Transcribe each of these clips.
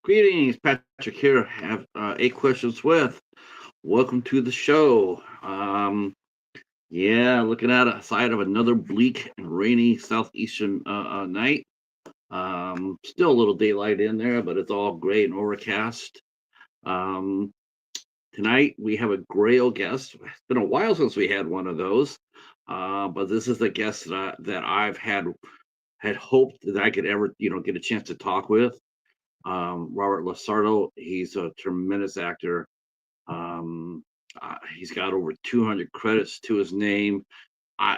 Greetings, Patrick here. Have 8 questions with. Welcome to the show. Yeah, looking at a side of another bleak and rainy southeastern night. Still a little daylight in there, but it's all gray and overcast. Um, Tonight we have a gray old guest. It's been a while since we had one of those, but this is the guest that I've had hoped that I could ever get a chance to talk with. Robert LaSardo. He's a tremendous actor. He's got over 200 credits to his name.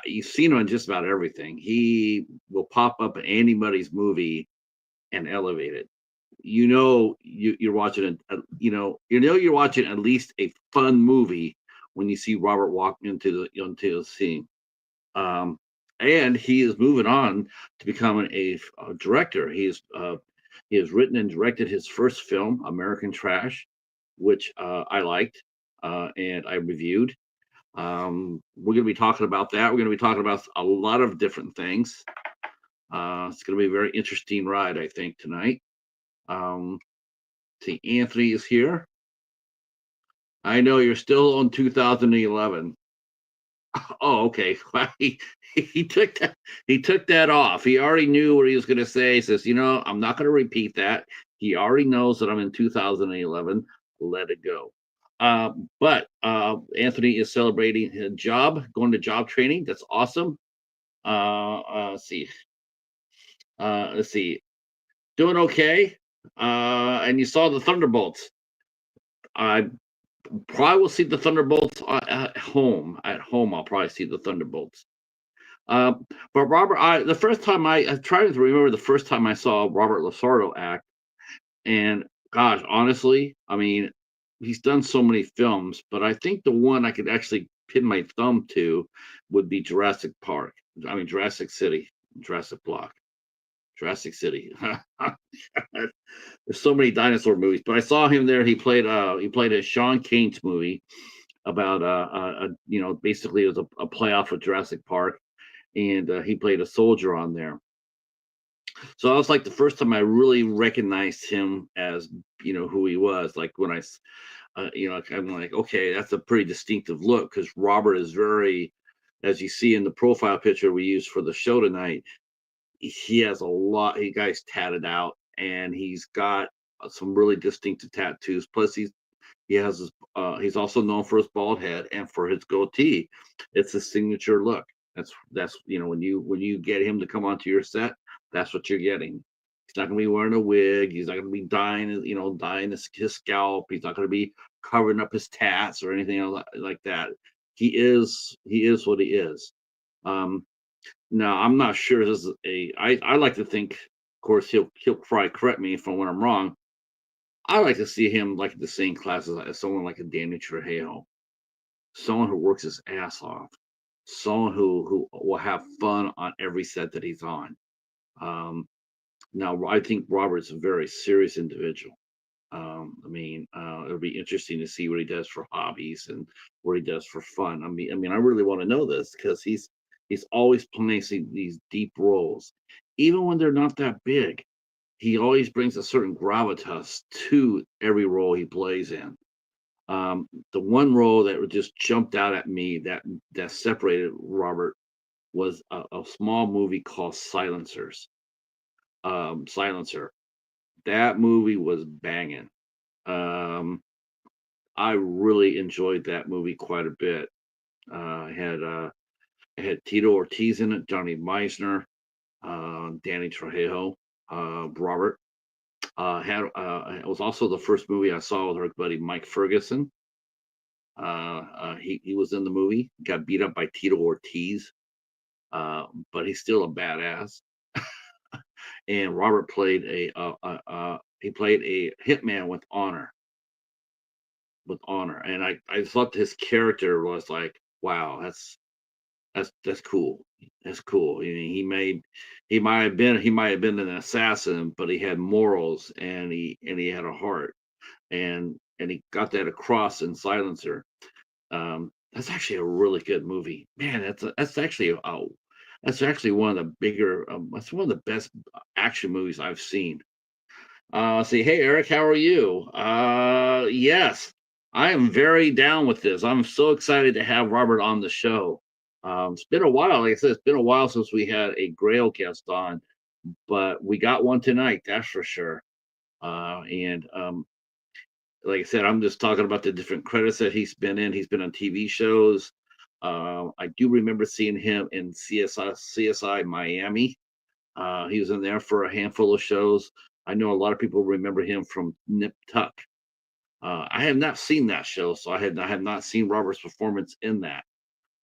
You've seen him in just about everything. He will pop up in anybody's movie and elevate it. You're watching you're watching at least a fun movie when you see Robert walk into the scene. Um, and he is moving on to becoming a director. He has written and directed his first film, American Trash, which I liked and I reviewed. We're going to be talking about that. We're going to be talking about a lot of different things. It's going to be a very interesting ride, I think, tonight. Um, See, Anthony is here. I know you're still on 2011. Oh, okay. He took that off. He already knew what he was going to say. He says, I'm not going to repeat that. He already knows that I'm in 2011. Let it go. But Anthony is celebrating his job, going to job training. That's awesome. Let's see. Let's see. Doing okay. And you saw the Thunderbolts. I probably will see the Thunderbolts at home. At home, I'll probably see the Thunderbolts. Uh, but Robert, the first time I tried to remember the first time I saw Robert LaSardo act, and gosh, honestly, I mean, he's done so many films, but I think the one I could actually pin my thumb to would be Jurassic Park. I mean, Jurassic City, Jurassic Block, Jurassic City. There's so many dinosaur movies, but I saw him there. He played a Sean Kane's movie about basically it was a playoff of Jurassic Park, and he played a soldier on there. So that was like the first time I really recognized him as who he was. Like when I'm like, okay, that's a pretty distinctive look because Robert is very, as you see in the profile picture we used for the show tonight, he has a lot. He guy's tatted out, and he's got some really distinctive tattoos. Plus, he's also known for his bald head and for his goatee. It's a signature look. That's when you get him to come onto your set, that's what you're getting. He's not going to be wearing a wig. He's not going to be dyeing his scalp. He's not going to be covering up his tats or anything like that. He is what he is. Um, Now I'm not sure this is I like to think, of course, he'll probably correct me if when I'm wrong. I like to see him like the same class as someone like a Danny Trejo, someone who works his ass off, someone who will have fun on every set that he's on. Um, Now I think Robert's a very serious individual. I mean, it'll be interesting to see what he does for hobbies and what he does for fun. I really want to know this because he's always placing these deep roles, even when they're not that big. He always brings a certain gravitas to every role he plays in. The one role that just jumped out at me that separated Robert was a small movie called Silencer. That movie was banging. Um, I really enjoyed that movie quite a bit. It had Tito Ortiz in it, Johnny Meisner, Danny Trejo, Robert. It was also the first movie I saw with our buddy Mike Ferguson. He was in the movie. Got beat up by Tito Ortiz, but he's still a badass. And Robert played he played a hitman with honor, and I thought his character was like, wow, that's cool. That's cool. I mean, he might have been an assassin, but he had morals and he had a heart, and he got that across in Silencer. That's actually a really good movie. Man, that's actually one of the bigger that's one of the best action movies I've seen. Say, hey Eric, how are you? Yes, I am very down with this. I'm so excited to have Robert on the show. It's been a while, like I said, it's been a while since we had a Grail guest on, but we got one tonight, that's for sure. And Like I said, I'm just talking about the different credits that he's been in. He's been on TV shows. I do remember seeing him in CSI Miami. He was in there for a handful of shows. I know a lot of people remember him from Nip Tuck. I have not seen that show, so I have not seen Robert's performance in that.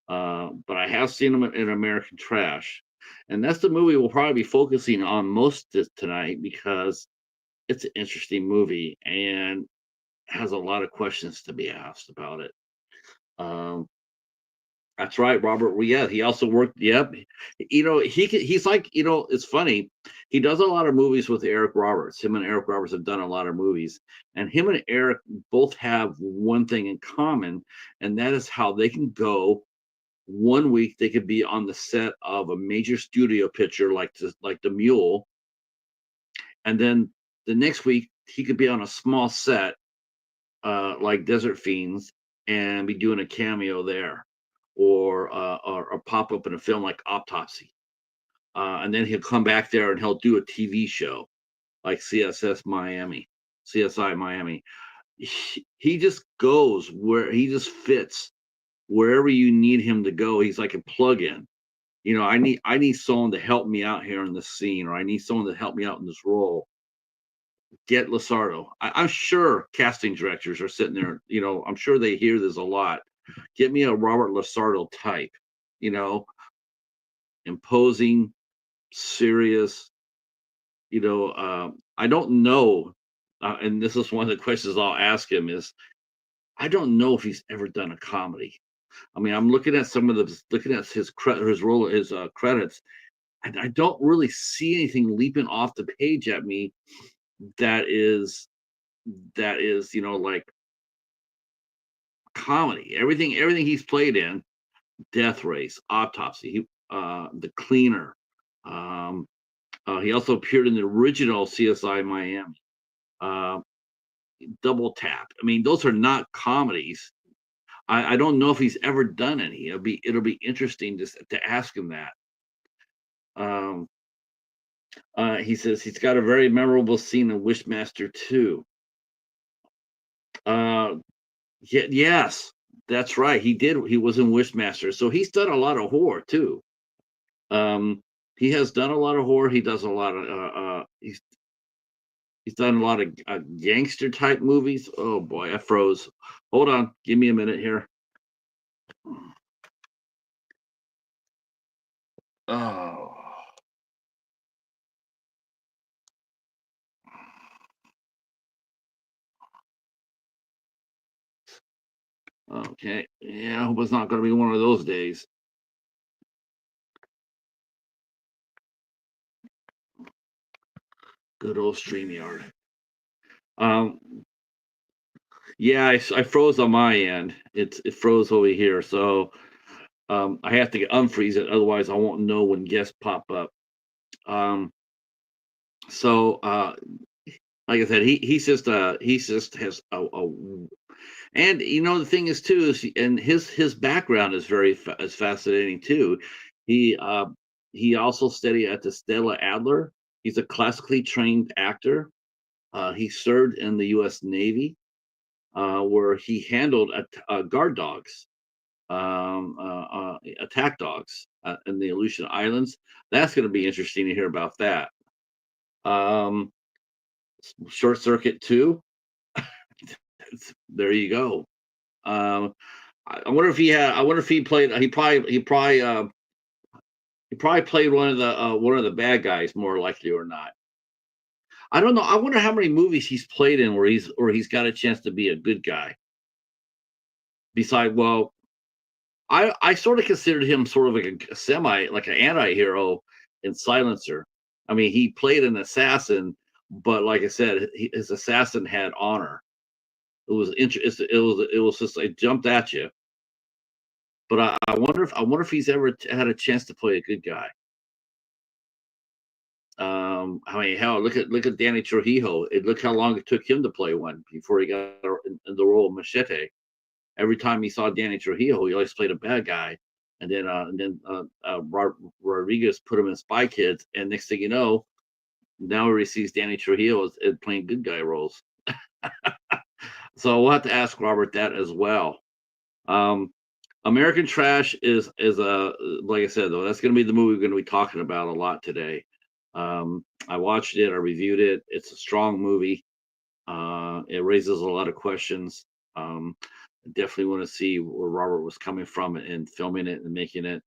But I have seen him in American Trash, and that's the movie we'll probably be focusing on most tonight because it's an interesting movie and has a lot of questions to be asked about it. Um, that's right, Robert. Well, yeah, he also worked. Yep, he's like it's funny. He does a lot of movies with Eric Roberts. Him and Eric Roberts have done a lot of movies, and him and Eric both have one thing in common, and that is how they can go. One week they could be on the set of a major studio picture like the Mule, and then the next week he could be on a small set like Desert Fiends and be doing a cameo there, or pop up in a film like Autopsy, and then he'll come back there and he'll do a TV show like CSI Miami. He just goes where he just fits wherever you need him to go. He's like a plug-in. I need someone to help me out here in this scene, or I need someone to help me out in this role. Get LaSardo. I'm sure casting directors are sitting there, I'm sure they hear this a lot. Get me a Robert LaSardo type, you know, imposing, serious, I don't know. And this is one of the questions I'll ask him is I don't know if he's ever done a comedy. I mean, I'm looking at looking at his credits, and I don't really see anything leaping off the page at me that is like comedy. Everything he's played in, Death Race, Autopsy, The Cleaner. Um, he also appeared in the original CSI Miami, uh, Double Tap. I mean, those are not comedies. I don't know if he's ever done any. It'll be interesting just to ask him that. Um, he says he's got a very memorable scene in Wishmaster 2. Uh, yes, that's right. He did. He was in Wishmaster, so he's done a lot of horror too. Um, he has done a lot of horror. He does a lot of he's done a lot of gangster type movies. Oh boy, I froze. Hold on, give me a minute here. Oh, okay. Yeah, I hope it's not going to be one of those days. Good old StreamYard. Um, yeah, I froze on my end. It froze over here, so I have to unfreeze it, otherwise I won't know when guests pop up. Um, so like I said, he's just has and the thing is too and his background is is fascinating too. He uh he also studied at the Stella Adler. He's a classically trained actor. He served in the U.S. Navy, where he handled guard dogs, attack dogs in the Aleutian Islands. That's going to be interesting to hear about that. Um, Short Circuit 2. There you go. Um, I wonder if he had. I wonder if he played. He probably played one of the bad guys, more likely or not. I don't know. I wonder how many movies he's played in where he's got a chance to be a good guy. Beside, well, I sort of considered him sort of like a semi like an anti-hero in Silencer. I mean, he played an assassin, but like I said, his assassin had honor. It was just it jumped at you. but I wonder if he's ever had a chance to play a good guy. I mean, hell, look at Danny Trujillo. Look how long it took him to play one before he got in the role of Machete. Every time he saw Danny Trujillo, he always played a bad guy, and then Rodriguez put him in Spy Kids, and next thing you know, now he sees Danny Trujillo as playing good guy roles. So we'll have to ask Robert that as well. Um, American Trash is a like I said though, that's going to be the movie we're going to be talking about a lot today. I watched it, I reviewed it. It's a strong movie. It raises a lot of questions. Definitely want to see where Robert was coming from in filming it and making it.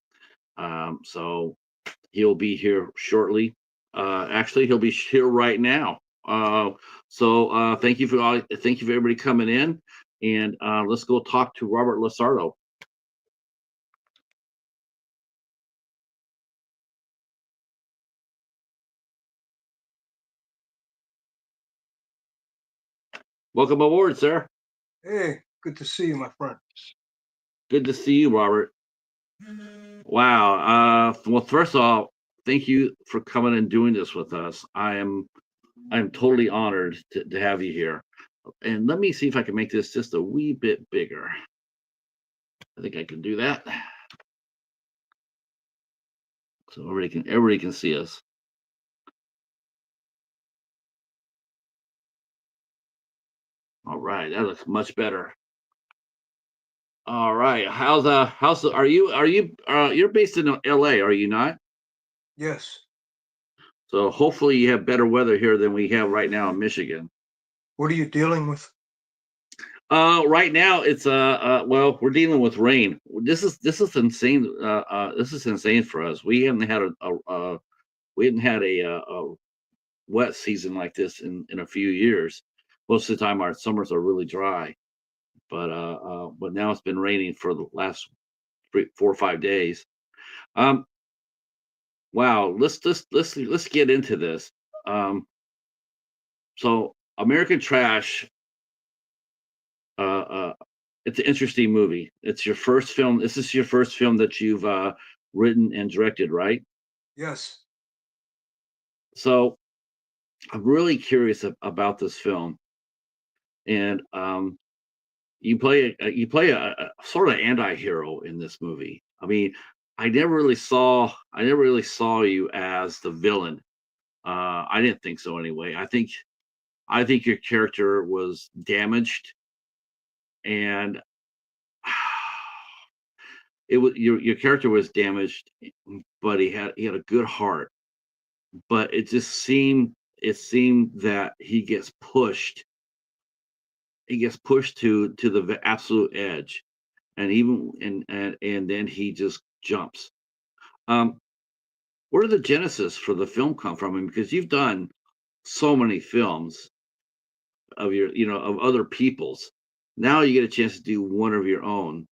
So he'll be here shortly. Actually, he'll be here right now. Thank you for everybody coming in, and let's go talk to Robert LaSardo. Welcome aboard, sir. Hey, good to see you, my friend. Good to see you, Robert. Wow. Well, first of all, thank you for coming and doing this with us. I'm totally honored to have you here. And let me see if I can make this just a wee bit bigger. I think I can do that. So everybody can see us. All right, that looks much better. All right. You're based in LA, are you not? Yes. So hopefully you have better weather here than we have right now in Michigan. What are you dealing with? Right now it's well, we're dealing with rain. This is insane. This is insane for us. We haven't had a wet season like this in a few years. Most of the time our summers are really dry, but now it's been raining for the last 4 or 5 days. Um, wow. Let's get into this. Um, so American Trash. Uh, it's an interesting movie. It's your first film. This is your first film that you've written and directed, right? Yes. So I'm really curious about this film, and you play a sort of anti-hero in this movie. I mean, I never really saw you as the villain. I didn't think so anyway. I think your character was damaged, and your character was damaged, but he had a good heart. But it seemed that he gets pushed to the absolute edge, and then he just jumps. Um, where did the genesis for the film come from? I mean, because you've done so many films of other people's. Now you get a chance to do one of your own.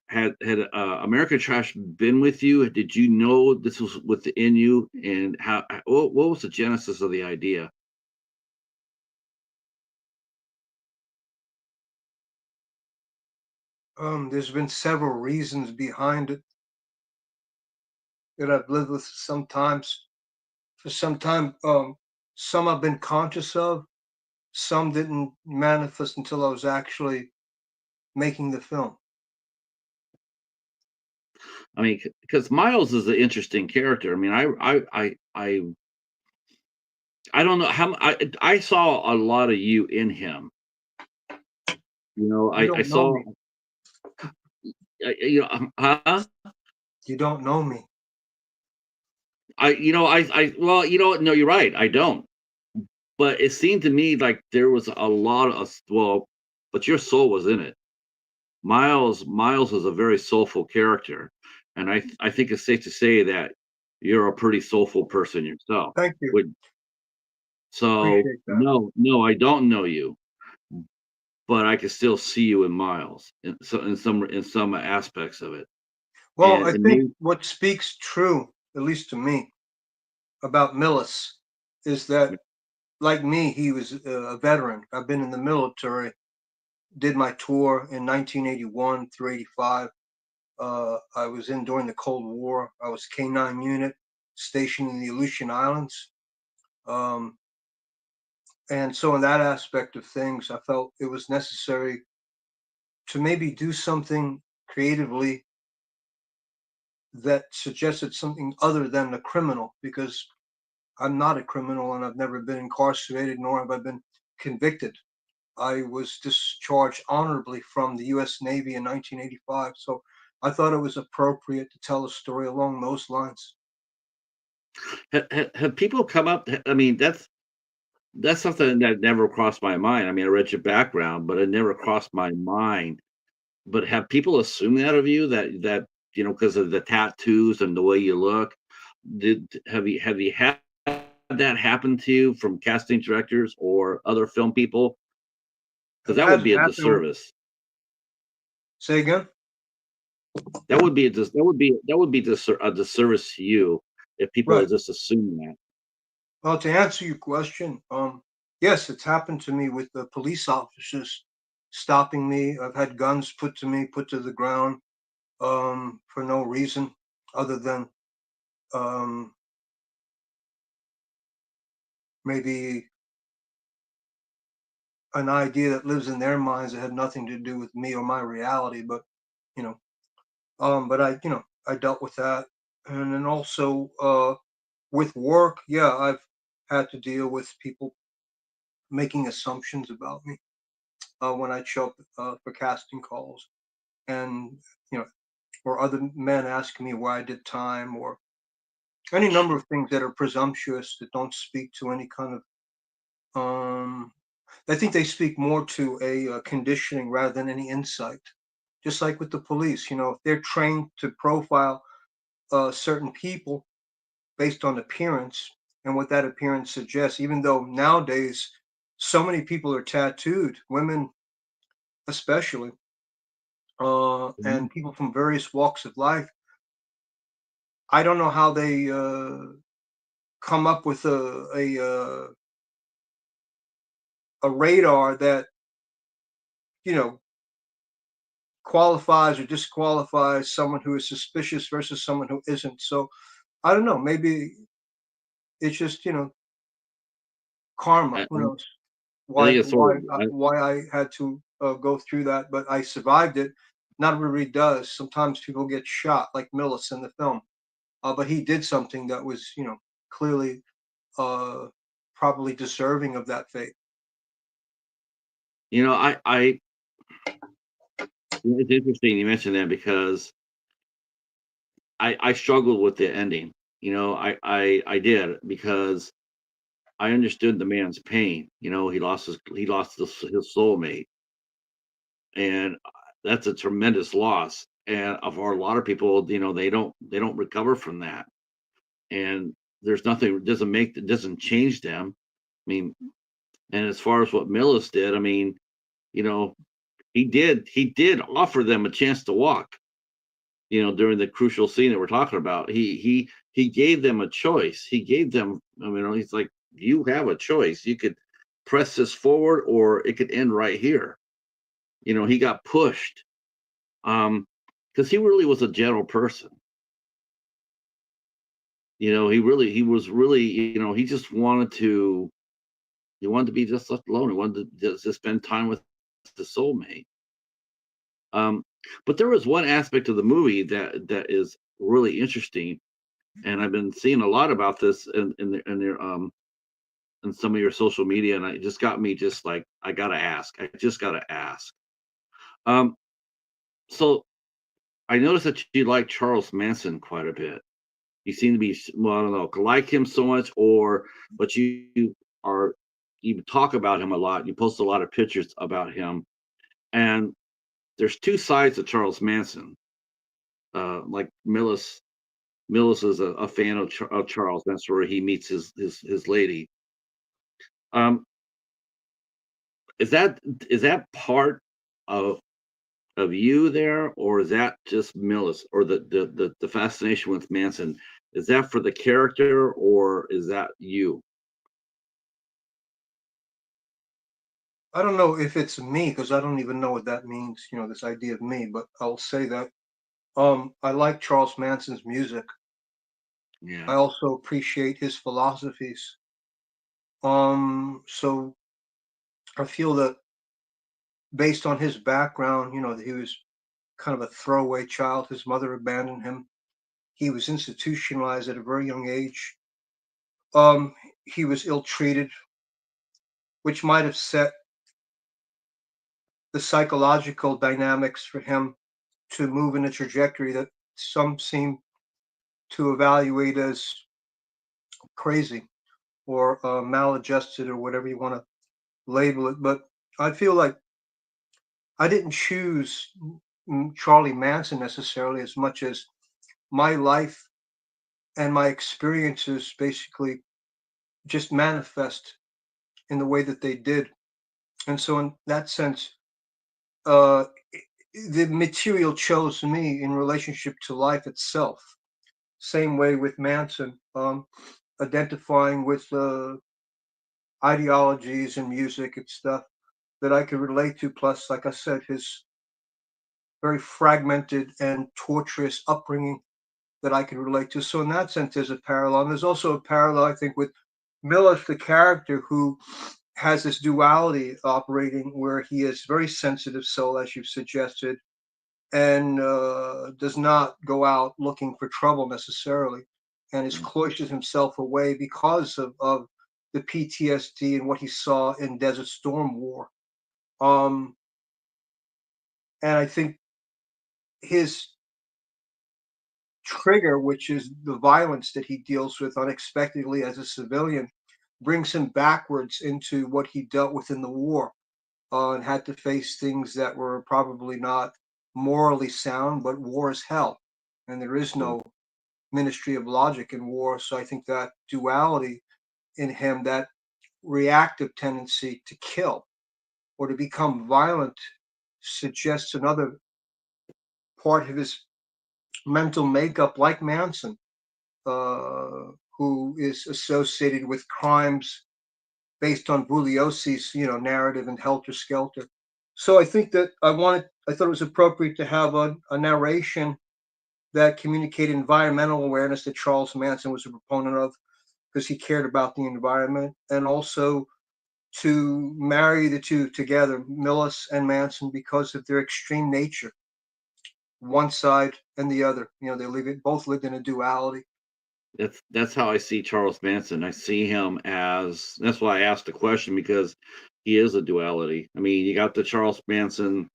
Had American Trash been with you? Did you know this was within you? And what was the genesis of the idea? There's been several reasons behind it that I've lived with sometimes for some time. Some I've been conscious of, some didn't manifest until I was actually making the film. I mean, because Miles is an interesting character. I mean, I don't know how I saw a lot of you in him. You I don't know saw, me. huh? You don't know me. Well, no, you're right. I don't. But it seemed to me like there was a lot of, well, but your soul was in it. Miles is a very soulful character, and I think it's safe to say that you're a pretty soulful person yourself. Thank you. Would So Appreciate that. no, I don't know you, but I can still see you in Miles in some aspects of it, Well, I and think maybe. what speaks true, at least to me, about Millis is that, like me, he was a veteran. I've been in the military, did my tour in 1981 through 85. I was in during the Cold War. I was K-9 unit stationed in the Aleutian Islands. Um, and so in that aspect of things, I felt it was necessary to maybe do something creatively that suggested something other than a criminal, because I'm not a criminal and I've never been incarcerated, nor have I been convicted. I was discharged honorably from the US Navy in 1985. So I thought it was appropriate to tell a story along those lines. Have people come up? I mean, that's something that never crossed my mind. I mean, I read your background, but it never crossed my mind. But have people assumed that of you that because of the tattoos and the way you look? Have you had that happen to you from casting directors or other film people? Because I've that had would it be a happen. disservice. Say again? That would be a disservice to you if people Right. just assume that. Well, to answer your question, yes, it's happened to me with the police officers stopping me. I've had guns put to me, put to the ground, for no reason other than um, maybe an idea that lives in their minds that had nothing to do with me or my reality. But you know, but I dealt with that, and then also with work, yeah, I've had to deal with people making assumptions about me when I show up for casting calls, and you know, or other men asking me why I did time, or any number of things that are presumptuous that don't speak to any kind of. I think they speak more to a conditioning rather than any insight. Just like with the police, if they're trained to profile certain people based on appearance and what that appearance suggests, even though nowadays so many people are tattooed, women especially, Mhm. and people from various walks of life. I don't know how they come up with a radar that you know qualifies or disqualifies someone who is suspicious versus someone who isn't. So I don't know. Maybe it's just karma. I, Who knows I why think it's sort of. why I had to go through that, but I survived it. Not everybody does. Sometimes people get shot, like Millis in the film, but he did something that was clearly uh, probably deserving of that fate. I it's interesting you mentioned that because I struggled with the ending. I did because I understood the man's pain. He lost his soulmate, and that's a tremendous loss. And for a lot of people, they don't recover from that. And there's nothing doesn't change them. I mean, and as far as what Millis did, I mean, you know, he did offer them a chance to walk. During the crucial scene that we're talking about, he gave them a choice. He gave them. I mean, he's like, you have a choice. You could press this forward, or it could end right here. He got pushed, because he really was a gentle person. He just wanted to be just left alone. He wanted to just spend time with the soulmate. Um, but there was one aspect of the movie that is really interesting, and I've been seeing a lot about this in some of your social media, and it just got me just like, I gotta ask. I just gotta ask. Um, so I noticed that you like Charles Manson quite a bit. You seem to be, well, I don't know, like him so much, but are you talk about him a lot. You post a lot of pictures about him, and there's two sides to Charles Manson. Like Millis is a fan of Charles. That's where he meets his lady. Um, is that part of you there, or is that just Millis, or the fascination with Manson? Is that for the character, or is that you? I don't know if it's me because I don't even know what that means. This idea of me, but I'll say that. I like Charles Manson's music. I Yeah. also appreciate his philosophies. So I feel that based on his background, that he was kind of a throwaway child. His mother abandoned him. He was institutionalized at a very young age. Um, he was ill-treated, which might have set the psychological dynamics for him to move in a trajectory that some seem to evaluate as crazy or maladjusted or whatever you want to label it. But I feel like I didn't choose Charlie Manson necessarily as much as my life and my experiences basically just manifest in the way that they did. And so, in that sense, uh, the material chose me in relationship to life itself. Same way with Manson, identifying with ideologies and music and stuff that I could relate to. Plus, like I said, his very fragmented and torturous upbringing that I can relate to. So, in that sense, there's a parallel. And there's also a parallel, I think, with Miller's the character who has this duality operating where he is very sensitive soul, as you've suggested, and does not go out looking for trouble necessarily, and has Mm. cloistered himself away because of the PTSD and what he saw in Desert Storm War. Um, and I think his trigger, which is the violence that he deals with unexpectedly as a civilian, brings him backwards into what he dealt with in the war, and had to face things that were probably not morally sound, but war is hell. And there is Yeah. no ministry of logic in war. So I think that duality in him, that reactive tendency to kill or to become violent, suggests another part of his mental makeup, like Manson, who is associated with crimes based on Bugliosi's, narrative in Helter Skelter. So I think that I thought it was appropriate to have a narration that communicated environmental awareness that Charles Manson was a proponent of because he cared about the environment, and also to marry the two together, Millis and Manson, because of their extreme nature, one side and the other. Both lived in a duality. That's how I see Charles Manson. I see him as that's why I asked the question because he is a duality. I mean, you got the Charles Manson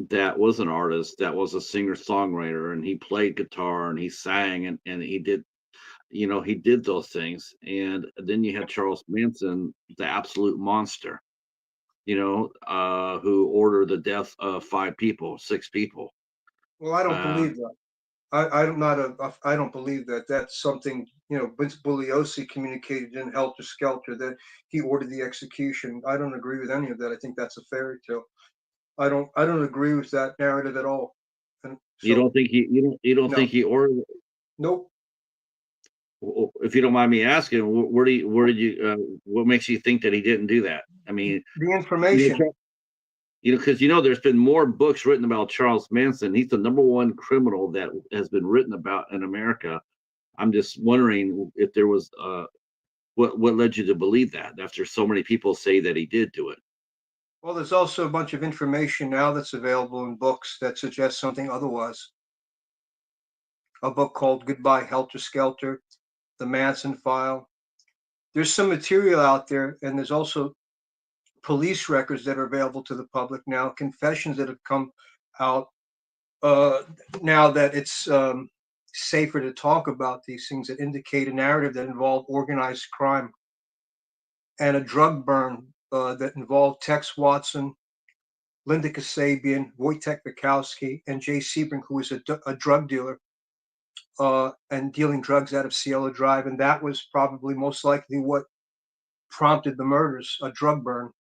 that was an artist, that was a singer-songwriter, and he played guitar and he sang and he did, he did those things. And then you had Charles Manson, the absolute monster, who ordered the death of 5 people, 6 people. Well, I don't Uh, believe that. I'm not I don't believe that. That's something Vince Bugliosi communicated in Helter Skelter, that he ordered the execution. I don't agree with any of that. I think that's a fairy tale. I don't agree with that narrative at all. And you so don't think you don't no, think he ordered nope. if you don't mind me asking, where did you, what makes you think that he didn't do that? I mean, The you know, information. Char- because there's been more books written about Charles Manson. He's the number one criminal that has been written about in America. I'm just wondering if there was what led you to believe that after so many people say that he did do it. Well, there's also a bunch of information now that's available in books that suggests something otherwise. A book called Goodbye Helter Skelter, The Manson File. There's some material out there, and there's also police records that are available to the public now, confessions that have come out uh, now that it's safer to talk about these things, that indicate a narrative that involved organized crime and a drug burn that involved Tex Watson, Linda Kasabian, Wojtek Bukowski, and Jay Sebring, who was a drug dealer and dealing drugs out of Cielo Drive. And that was probably most likely what prompted the murders, a drug burn.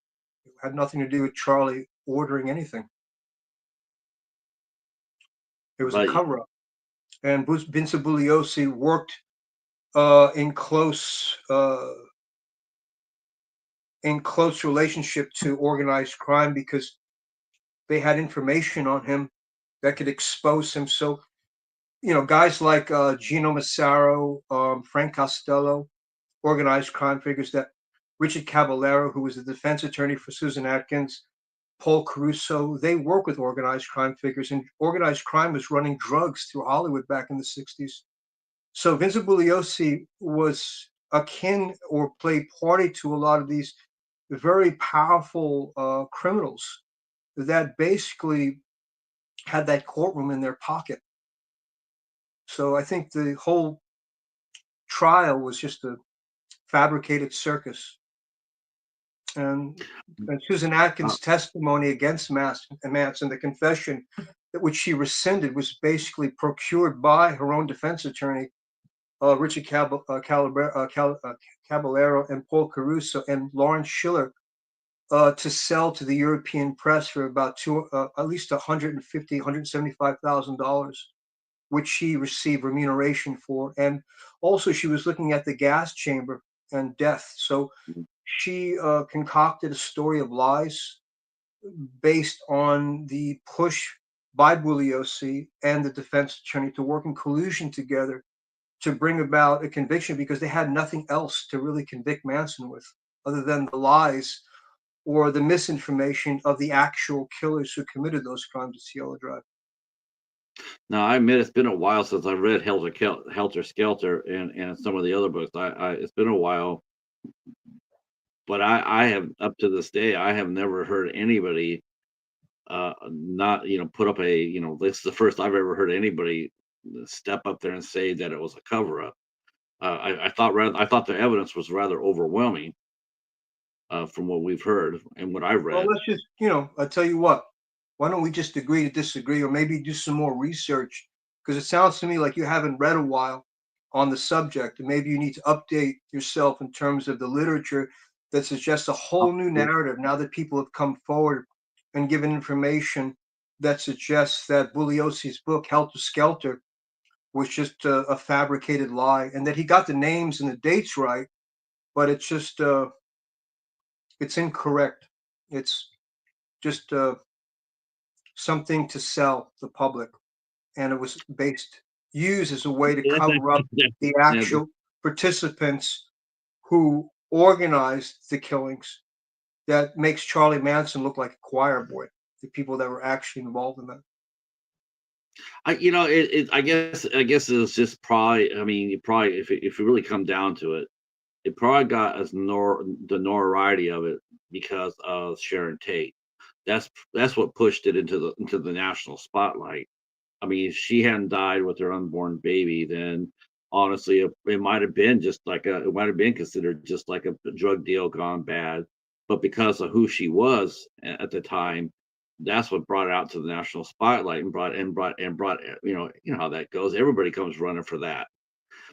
It had nothing to do with Charlie ordering anything. It was a But cover up. And Vincent Bugliosi worked uh, in close uh, in close relationship to organized crime because they had information on him that could expose him. So guys like Gino Massaro, Frank Costello, organized crime figures that Richard Caballero, who was the defense attorney for Susan Atkins, Paul Caruso, they work with organized crime figures, and organized crime was running drugs through Hollywood back in the 60s. So Vincent Bugliosi was akin or played party to a lot of these very powerful criminals that basically had that courtroom in their pocket. So I think the whole trial was just a fabricated circus. And, and Susan Uh, Atkins' testimony against Manson, the confession that which she rescinded, was basically procured by her own defense attorney, Richard Caballero and Paul Caruso and Lawrence Schiller, to sell to the European press for about at least $175,000, which she received remuneration for. And also, she was looking at the gas chamber and death. So she concocted a story of lies based on the push by Bugliosi and the defense attorney to work in collusion together to bring about a conviction, because they had nothing else to really convict Manson with other than the lies or the misinformation of the actual killers who committed those crimes at Cielo Drive. Now, I admit it's been a while since I've read Helter Skelter and some of the other books. It's been a while, but I have up to this day I have never heard anybody not put up a this is the first I've ever heard anybody step up there and say that it was a cover up. I thought the evidence was rather overwhelming from what we've heard and what I've Well, read. let's just, I tell you what, why don't we just agree to disagree, or maybe do some more research? Because it sounds to me like you haven't read a while on the subject, and maybe you need to update yourself in terms of the literature that suggests a whole new narrative now that people have come forward and given information that suggests that Bugliosi's book, Helter Skelter, was just a fabricated lie, and that he got the names and the dates right, but it's incorrect. It's just something to sell the public, and it was used as a way to cover up the Yeah, actual participants who organized the killings. That makes Charlie Manson look like a choir boy, the people that were actually involved in that. I guess it was just probably. I mean, you probably if you really come down to it, it probably got as the notoriety of it because of Sharon Tate. That's what pushed it into the national spotlight. I mean, if she hadn't died with her unborn baby, then honestly, it might have been it might have been considered just like a drug deal gone bad. But because of who she was at the time, that's what brought it out to the national spotlight and brought how that goes. Everybody comes running for that.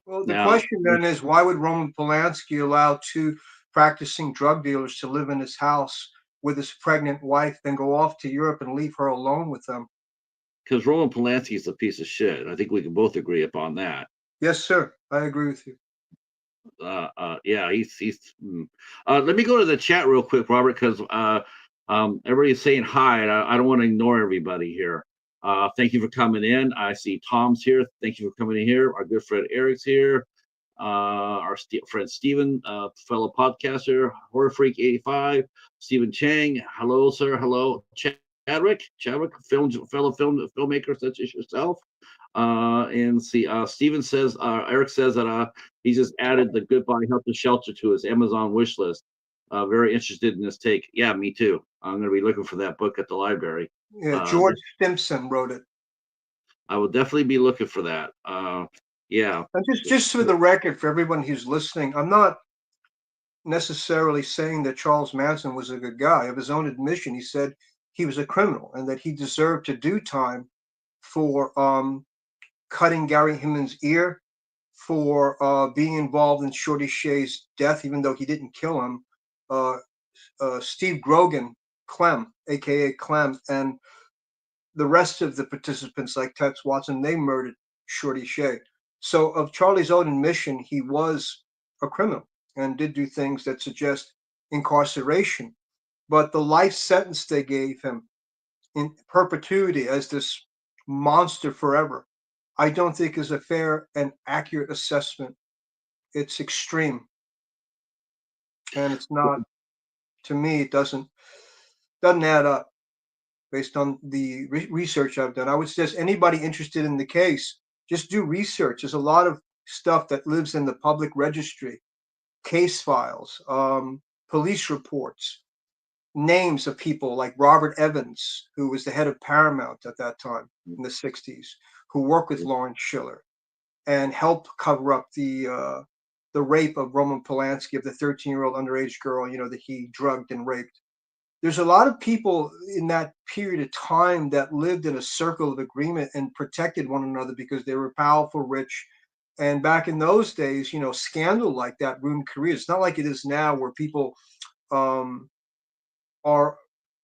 Well, the Now, question then is, why would Roman Polanski allow two practicing drug dealers to live in his house with his pregnant wife, then go off to Europe and leave her alone with them? because Roman Polanski is a piece of shit. I think we can both agree upon that. Yes, sir. I agree with you. Yeah, let me go to the chat real quick, Robert, because everybody's saying hi, and I don't want to ignore everybody here. Thank you for coming in. I see Tom's here. Thank you for coming in here. Our good friend Eric's here. Our friend Steven, fellow podcaster, Horror Freak 85, Stephen Chang. Hello, sir. Hello, Chadwick, fellow filmmaker such as yourself. And see, Steven says, Eric says that he just added the Goodbye Helter Shelter to his Amazon wish list. Very interested in this take. Yeah, me too. I'm going to be looking for that book at the library. Yeah, George Stimson wrote it. I will definitely be looking for that. Yeah. And just for the record, for everyone who's listening, I'm not necessarily saying that Charles Manson was a good guy. Of his own admission, he said he was a criminal and that he deserved to do time for cutting Gary Himon's ear, for being involved in Shorty Shea's death, even though he didn't kill him. Uh, Steve Grogan, Clem, aka Clem, and the rest of the participants like Tex Watson, they murdered Shorty Shea. So of Charlie's own admission, he was a criminal and did do things that suggest incarceration. But the life sentence they gave him in perpetuity as this monster forever, I don't think is a fair and accurate assessment. It's extreme, and it's not. To me, it doesn't add up based on the research I've done. I would suggest anybody interested in the case just do research. There's a lot of stuff that lives in the public registry, case files, police reports, names of people like Robert Evans, who was the head of Paramount at that time in the 60s, who worked with Lawrence Schiller and helped cover up the rape of Roman Polanski, of the 13-year-old underage girl, that he drugged and raped. There's a lot of people in that period of time that lived in a circle of agreement and protected one another because they were powerful, rich. And back in those days, scandal like that ruined careers. It's not like it is now where people um, are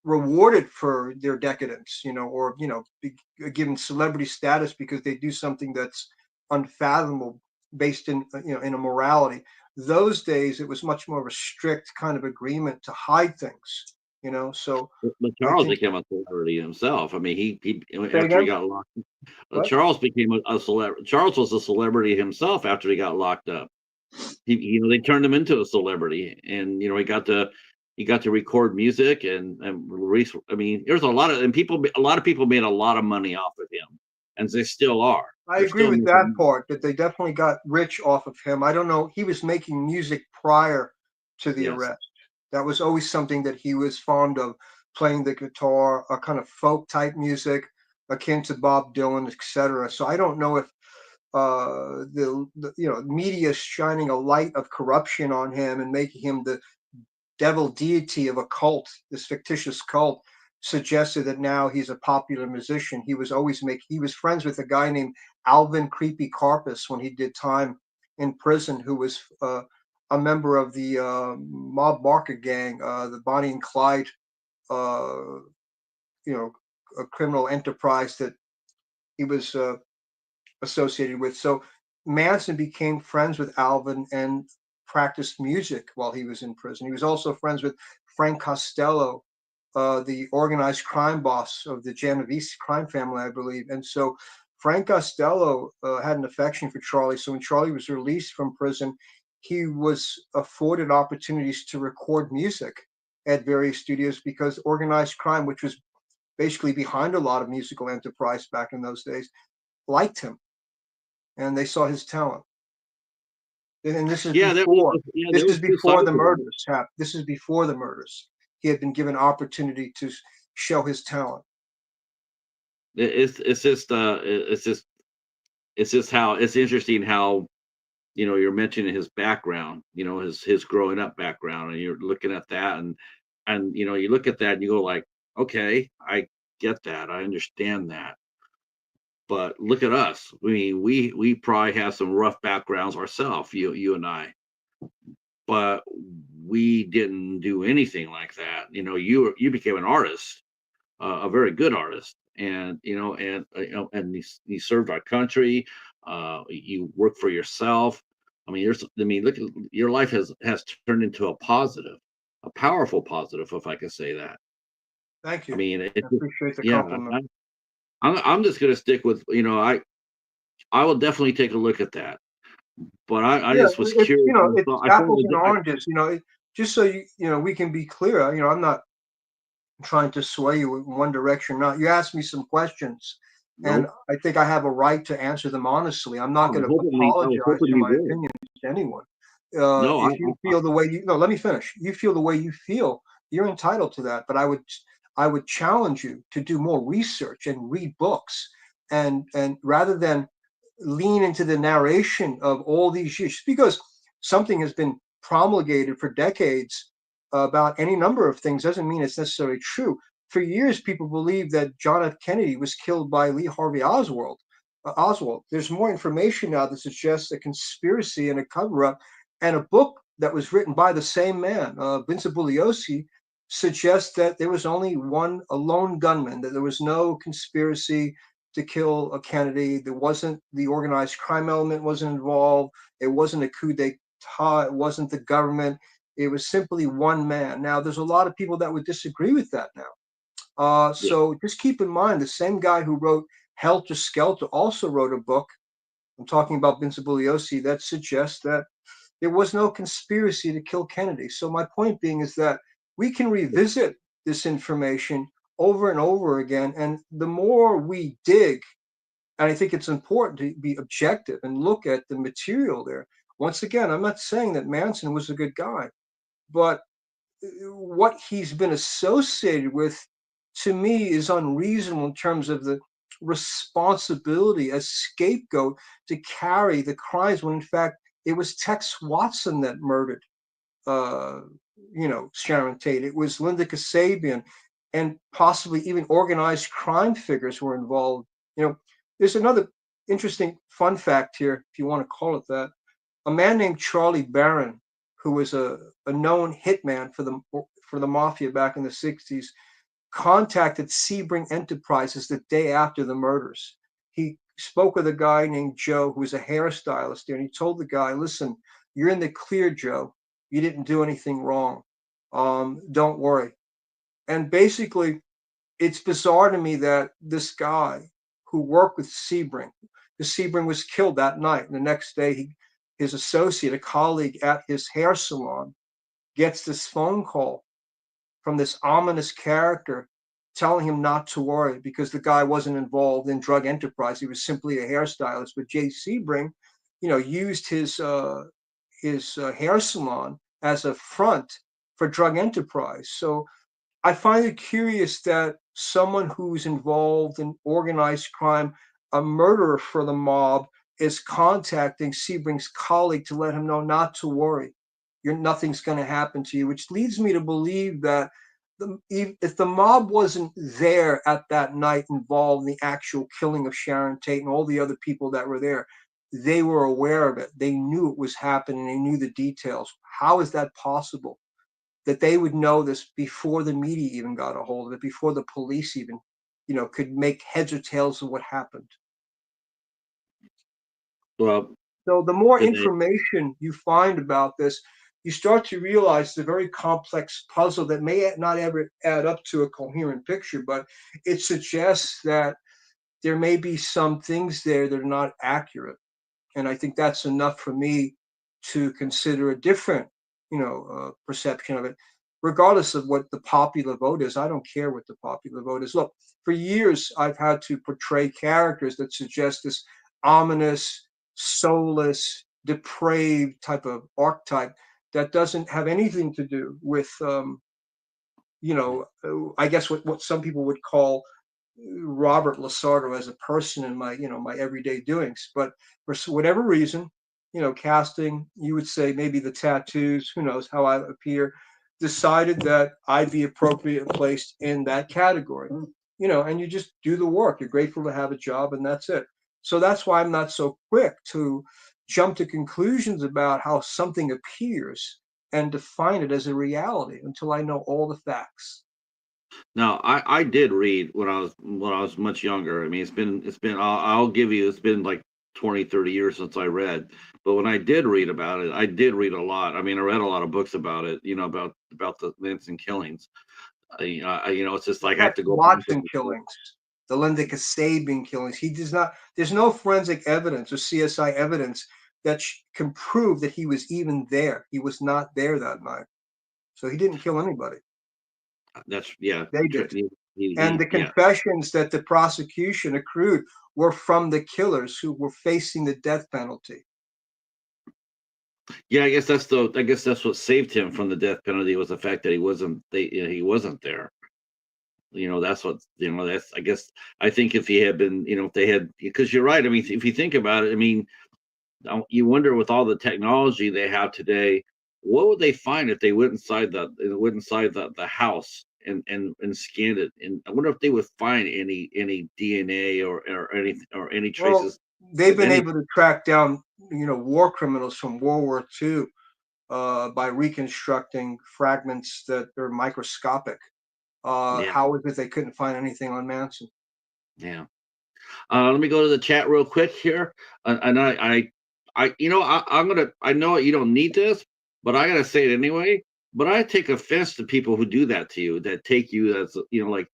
rewarded for their decadence, or be given celebrity status because they do something that's unfathomable based in in a morality. Those days, it was much more of a strict kind of agreement to hide things, So But I Charles think. became a celebrity himself. I mean, he Say after he again. got locked, What? Charles became a celebrity. Charles was a celebrity himself after he got locked up. They turned him into a celebrity, and he got to record music and release. I mean, there's a lot of people made a lot of money off of him, and they still are. I They're agree still with that making. part, that they definitely got rich off of him. I don't know. He was making music prior to the Yes. arrest. That was always something that he was fond of, playing the guitar, a kind of folk type music, akin to Bob Dylan, etc. So I don't know if the media is shining a light of corruption on him and making him the devil deity of a cult, this fictitious cult, suggested that now he's a popular musician. He was friends with a guy named Alvin Creepy Carpus when he did time in prison, who was a member of the Mob Market gang, the Bonnie and Clyde, uh, a criminal enterprise that he was associated with. So Manson became friends with Alvin and practiced music while he was in prison. He was also friends with Frank Costello, the organized crime boss of the Genovese crime family, I believe. And so Frank Costello had an affection for Charlie. So when Charlie was released from prison, he was afforded opportunities to record music at various studios because organized crime, which was basically behind a lot of musical enterprise back in those days, liked him and they saw his talent. And this is Yeah, before there was two sides the to that. murders happened. This is before the murders. He had been given opportunity to show his talent. It's just how it's interesting how you're mentioning his background, his growing up background, and you're looking at that, and you look at that and you go like, okay, I get that, I understand that. But look at us. I mean, we probably have some rough backgrounds ourselves, you and I, but we didn't do anything like that. You became an artist, a very good artist, and you served our country. You work for yourself. Look, your life has turned into a positive, a powerful positive, if I could say that. Thank I you. mean, I appreciate the yeah. compliment. I'm just gonna stick with I will definitely take a look at that. But I Yeah, just was curious. it's I thought apples and oranges. Just so we can be clear. I'm not trying to sway you in one direction or not. You asked me some questions, and nope. I think I have a right to answer them honestly. I'm not I going was to hoping I was apologize hoping for you my would. opinions to anyone. No, If you feel the way no, let me finish. You feel the way you feel, you're entitled to that. But I would challenge you to do more research and read books, and rather than lean into the narration of all these years, just because something has been promulgated for decades about any number of things doesn't mean it's necessarily true. For years, people believed that John F. Kennedy was killed by Lee Harvey Oswald. There's more information now that suggests a conspiracy and a cover-up, and a book that was written by the same man, Vincent Bugliosi, suggests that there was only a lone gunman, that there was no conspiracy to kill a Kennedy. There wasn't the organized crime element wasn't involved. It wasn't a coup d'etat. It wasn't the government. It was simply one man. Now, there's a lot of people that would disagree with that now. yeah, So just keep in mind the same guy who wrote Helter Skelter also wrote a book. I'm talking about Vincent Bugliosi, that suggests that there was no conspiracy to kill Kennedy. So my point being is that we can revisit this information over and over again, and the more we dig, and I think it's important to be objective and look at the material there. Once again, I'm not saying that Manson was a good guy, but what he's been associated with, to me, is unreasonable in terms of the responsibility as scapegoat to carry the crimes when in fact it was Tex Watson that murdered uh, Sharon Tate. It was Linda Kasabian, and possibly even organized crime figures were involved. There's another interesting fun fact here, if you want to call it that. A man named Charlie Barron, who was a known hitman for the mafia back in the 60s, contacted Sebring Enterprises the day after the murders. He spoke with a guy named Joe, who was a hairstylist there, and he told the guy, listen, you're in the clear, Joe. You didn't do anything wrong. Don't worry. And basically, it's bizarre to me that this guy who worked with Sebring, because Sebring was killed that night, and the next day his associate, a colleague at his hair salon, gets this phone call from this ominous character telling him not to worry because the guy wasn't involved in drug enterprise. He was simply a hairstylist. But Jay Sebring, used his hair salon as a front for drug enterprise. So I find it curious that someone who's involved in organized crime, a murderer for the mob, is contacting Sebring's colleague to let him know not to worry. Nothing's going to happen to you, which leads me to believe that if the mob wasn't there at that night involved in the actual killing of Sharon Tate and all the other people that were there, they were aware of it. They knew it was happening. They knew the details. How is that possible? That they would know this before the media even got a hold of it, before the police even, could make heads or tails of what happened. Well, So the more did they? information you find about this, you start to realize the very complex puzzle that may not ever add up to a coherent picture, but it suggests that there may be some things there that are not accurate. And I think that's enough for me to consider a different, perception of it, regardless of what the popular vote is. I don't care what the popular vote is. Look, for years I've had to portray characters that suggest this ominous, soulless, depraved type of archetype that doesn't have anything to do with, I guess what some people would call Robert LaSardo as a person in my everyday doings. But for whatever reason, casting, you would say maybe the tattoos, who knows how I appear, decided that I'd be appropriate placed in that category. And you just do the work. You're grateful to have a job, and that's it. So that's why I'm not so quick to jump to conclusions about how something appears and define it as a reality until I know all the facts. Now, I did read when I was much younger. I mean, it's been I'll give you, it's been like 20, 30 years since I read. But when I did read about it, I did read a lot. I mean, I read a lot of books about it, about the Manson killings. It's just The like I have Tex to go back Watson and killings, the Linda Kasabian killings. There's no forensic evidence or CSI evidence that can prove that he was even there. He was not there that night. So he didn't kill anybody. that's yeah, They did. And he the yeah. confessions that the prosecution accrued were from the killers who were facing the death penalty. Yeah, I guess that's what saved him from the death penalty was the fact that he wasn't there. That's what that's I guess I think if he had been, if they had, because you're right. I mean, if you think about it, I mean, you wonder with all the technology they have today, what would they find if they went inside the house and scanned it? And I wonder if they would find any DNA or any Well, traces they've of been any. able to track down, war criminals from World War II by reconstructing fragments that are microscopic. Yeah, How is it they couldn't find anything on Manson? yeah. Let me go to the chat real quick here, and I'm gonna. I know you don't need this, but I gotta say it anyway. But I take offense to people who do that to you, that take you as like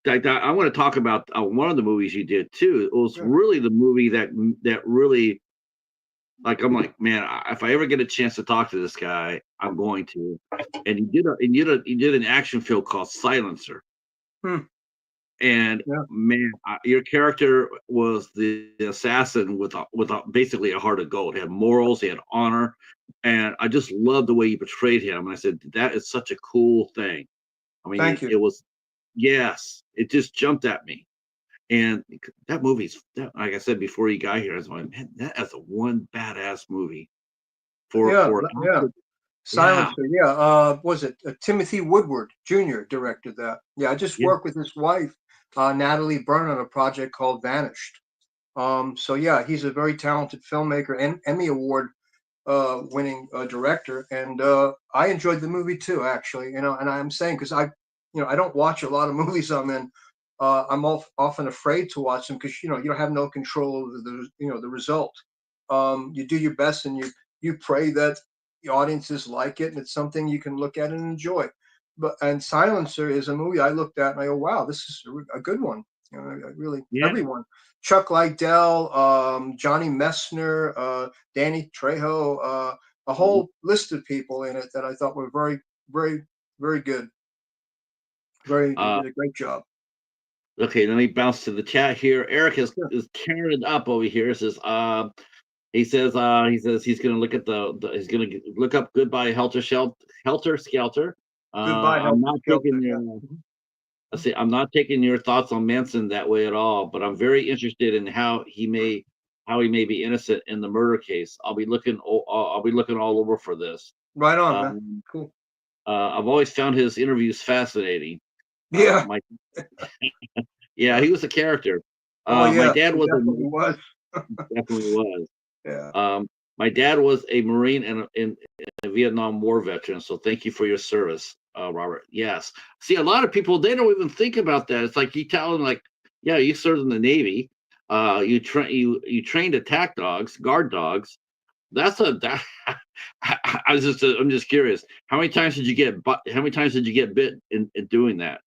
I want to talk about one of the movies you did too. It was Yeah. really the movie that really, like, I'm like, man, if I ever get a chance to talk to this guy, I'm going to. And you did an action film called Silencer. Hmm. And Yeah. man, your character was the assassin with basically a heart of gold. He had morals, he had honor, and I just loved the way you portrayed him. And I said, that is such a cool thing. I mean, Thank you. it was, yes, it just jumped at me. And that movie's, like I said before you got here, I was like, man, that is a one badass movie Yeah. for an Yeah. actor. Yeah, Silencer. Yeah. Was it Timothy Woodward Jr. directed that? Yeah. I just yeah. worked with his wife, Natalie Byrne, on a project called Vanished. So yeah, he's a very talented filmmaker and Emmy Award winning director, and I enjoyed the movie too, actually. And I'm saying because I don't watch a lot of movies I'm in. I'm often afraid to watch them because you don't have no control over the result. You do your best and you pray that the audiences like it and it's something you can look at and enjoy. And Silencer is a movie I looked at and I go, wow, this is a good one. Really, Yeah. everyone. Chuck Liddell, Johnny Messner, Danny Trejo, a Mhm. whole list of people in it that I thought were very, very, very good. They Uh, did a great job. okay, let me bounce to the chat here. Eric Sure. is tearing it up over here. Says, he says he's gonna look at he's gonna look up Goodbye Helter Skelter. Goodbye, I'm Helter not Skelter. taking Yeah. your let's see, I'm not taking your thoughts on Manson that way at all, but I'm very interested in how he may be innocent in the murder case. I'll be looking all over for this. Right on, man. Um, Cool. I've always found his interviews fascinating. Yeah. My Yeah, Yeah. he was a character. Oh, My yeah. dad He was definitely was. definitely was. Yeah. My dad was a Marine and a Vietnam War veteran. So thank you for your service, Robert. Yes. See, a lot of people they don't even think about that. It's like you tell them, like, yeah, you served in the Navy. You trained attack dogs, guard dogs. That's a that. I'm just curious. How many times did you get? How many times did you get bit in doing that?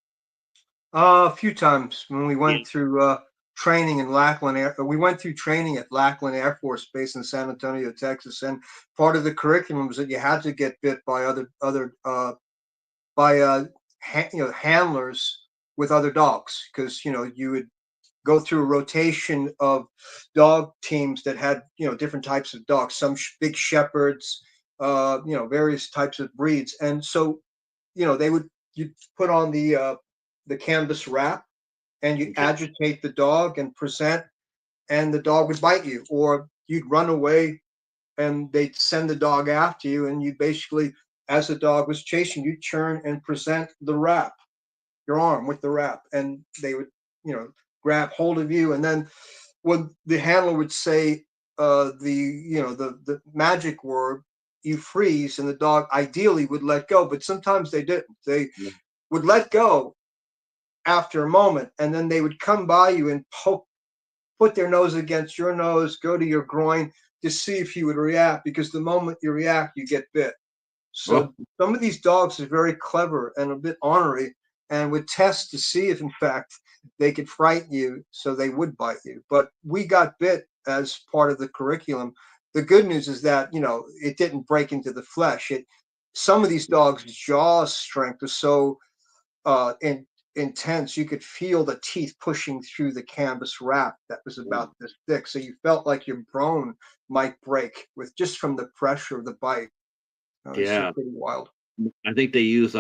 A few times when we Yeah. went through training in Lackland we went through training at Lackland Air Force Base in San Antonio, Texas, and part of the curriculum was that you had to get bit by other by handlers with other dogs because you would go through a rotation of dog teams that had different types of dogs, some big shepherds, various types of breeds, and so they would you put on the canvas wrap and you Okay. agitate the dog and present, and the dog would bite you, or you'd run away and they'd send the dog after you, and you basically, as the dog was chasing you, turn and present the wrap, your arm with the wrap, and they would, you know, grab hold of you, and then when the handler would say the magic word, you freeze, and the dog ideally would let go, but sometimes they didn't. They Yeah. would let go after a moment, and then they would come by you and put their nose against your nose, go to your groin to see if you would react, because the moment you react, you get bit. Oh, So some of these dogs are very clever and a bit ornery and would test to see if, in fact, they could frighten you so they would bite you. But we got bit as part of the curriculum. The good news is that, it didn't break into the flesh. Some of these dogs' jaw strength was so intense, you could feel the teeth pushing through the canvas wrap that was about this thick. So you felt like your bone might break with just from the pressure of the bite. It's yeah. pretty wild. I think they used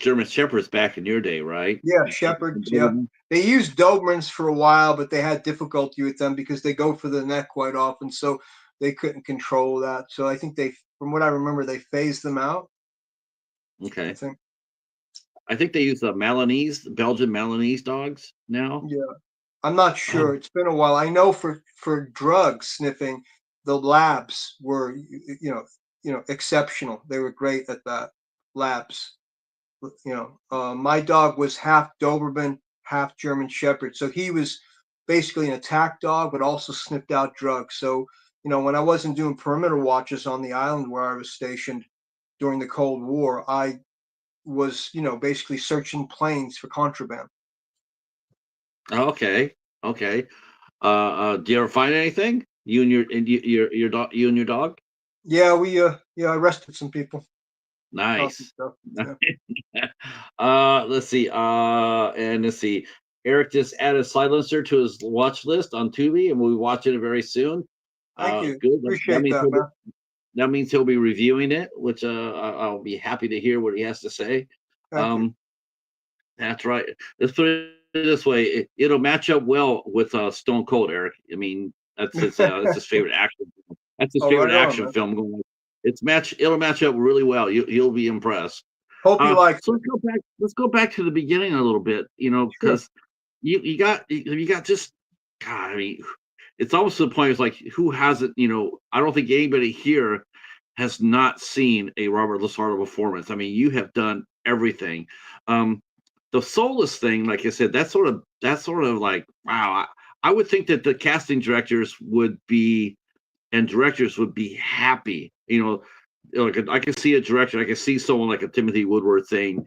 German shepherds back in your day, right? Yeah, shepherds. Yeah, they used Dobermans for a while, but they had difficulty with them because they go for the neck quite often, so they couldn't control that. So I think from what I remember, they phased them out. I Okay. think. I think they use the Belgian Malinese dogs now. Yeah, I'm not Oh, sure. It's been a while. I know for drug sniffing, the labs were exceptional. They were great at that. Labs. My dog was half Doberman, half German Shepherd. So he was basically an attack dog, but also sniffed out drugs. So, when I wasn't doing perimeter watches on the island where I was stationed during the Cold War, I was, basically searching planes for contraband. Okay, okay. Do you ever find anything? You and your dog. You and your dog. Yeah, we yeah, I arrested some people. Found some Nice. stuff. Yeah. Let's see. And let's see. Eric just added Silencer to his watch list on Tubi, and we'll be watching it very soon. Thank you. Good. That Appreciate means that, man. that means he'll be reviewing it, which I'll be happy to hear what he has to say. Thank you. Um, that's right. Let's put it this way: it'll match up well with Stone Cold, Eric. I mean, that's his favorite action. That's his Oh, right favorite on, action man. film. It'll match up really well. You'll be impressed. Hope you liked So it. let's go back to the beginning a little bit. You know, Sure. because you got just God. I mean, it's almost to the point. It's like who hasn't? You know, I don't think anybody here has not seen a Robert LaSardo performance. I mean, you have done everything. Um, the soulless thing, like I said, that's sort of like wow. I would think that the casting directors would be and directors would be happy. Like I can see a director, I can see someone like a Timothy Woodward saying,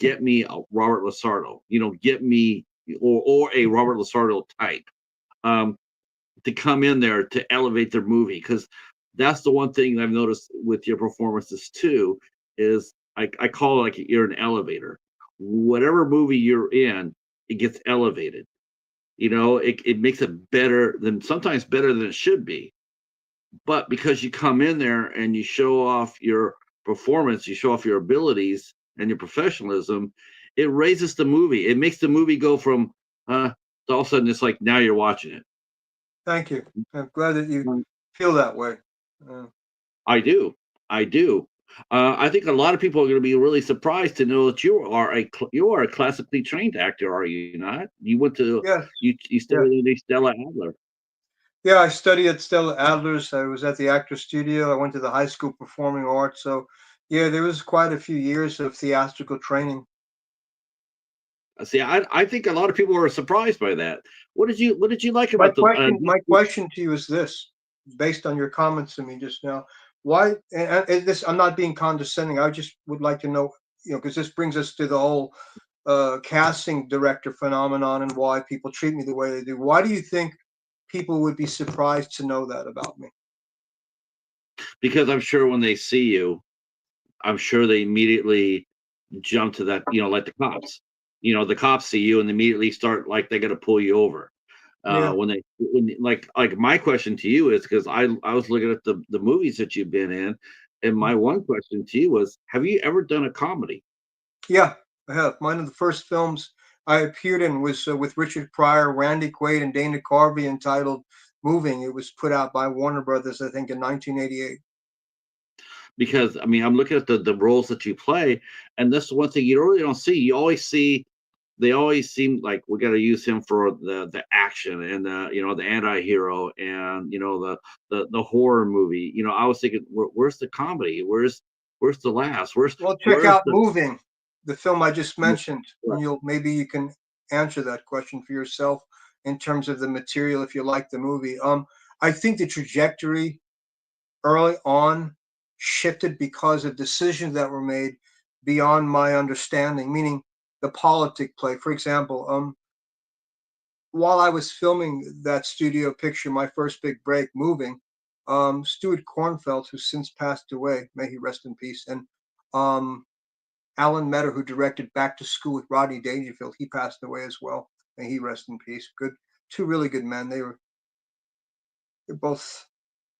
"Get me a Robert LaSardo," get me or a Robert LaSardo type um, to come in there to elevate their movie because that's the one thing I've noticed with your performances too is I call it like you're an elevator. Whatever movie you're in, it gets elevated. It makes it better than sometimes better than it should be, but because you come in there and you show off your performance, you show off your abilities and your professionalism, it raises the movie. It makes the movie go from to all of a sudden it's like now you're watching it. Thank you. I'm glad that you Mm, feel that way. Uh, I do. I do. I think a lot of people are going to be really surprised to know that you are a classically trained actor, are you not? You went to yes, you yes. studied under Stella Adler. Yeah, I studied at Stella Adler's. I was at the actor studio. I went to the high school performing arts. So, yeah, there was quite a few years of theatrical training. See, I think a lot of people were surprised by that. What did you like My about the question, my question to you is this, based on your comments to me just now, why? And this, I'm not being condescending. I just would like to know, because this brings us to the whole casting director phenomenon and why people treat me the way they do. Why do you think people would be surprised to know that about me? because I'm sure when they see you, I'm sure they immediately jump to that, like the cops. The cops see you and immediately start like they're gonna pull you over. Yeah, Like my question to you is because I was looking at the movies that you've been in, and my one question to you was, have you ever done a comedy? yeah, I have. One of the first films I appeared in was with Richard Pryor, Randy Quaid, and Dana Carvey, entitled "Moving." It was put out by Warner Brothers, I think, in 1988. Because I mean, I'm looking at the roles that you play, and that's the one thing you really don't see. You always see they always seem like we got to use him for the action and the anti-hero and the horror movie. I was thinking, where's the comedy? Where's the laughs? Well, check Where's out the "Moving," the film I just yeah, mentioned, and maybe you can answer that question for yourself in terms of the material if you like the movie. I think the trajectory early on shifted because of decisions that were made beyond my understanding, meaning the politic play. For example, while I was filming that studio picture, my first big break, "Moving," Stuart Cornfeld, who since passed away, may he rest in peace, and um, Alan Metter, who directed Back to School with Rodney Dangerfield, he passed away as well. May he rest in peace. Good, two really good men. They're both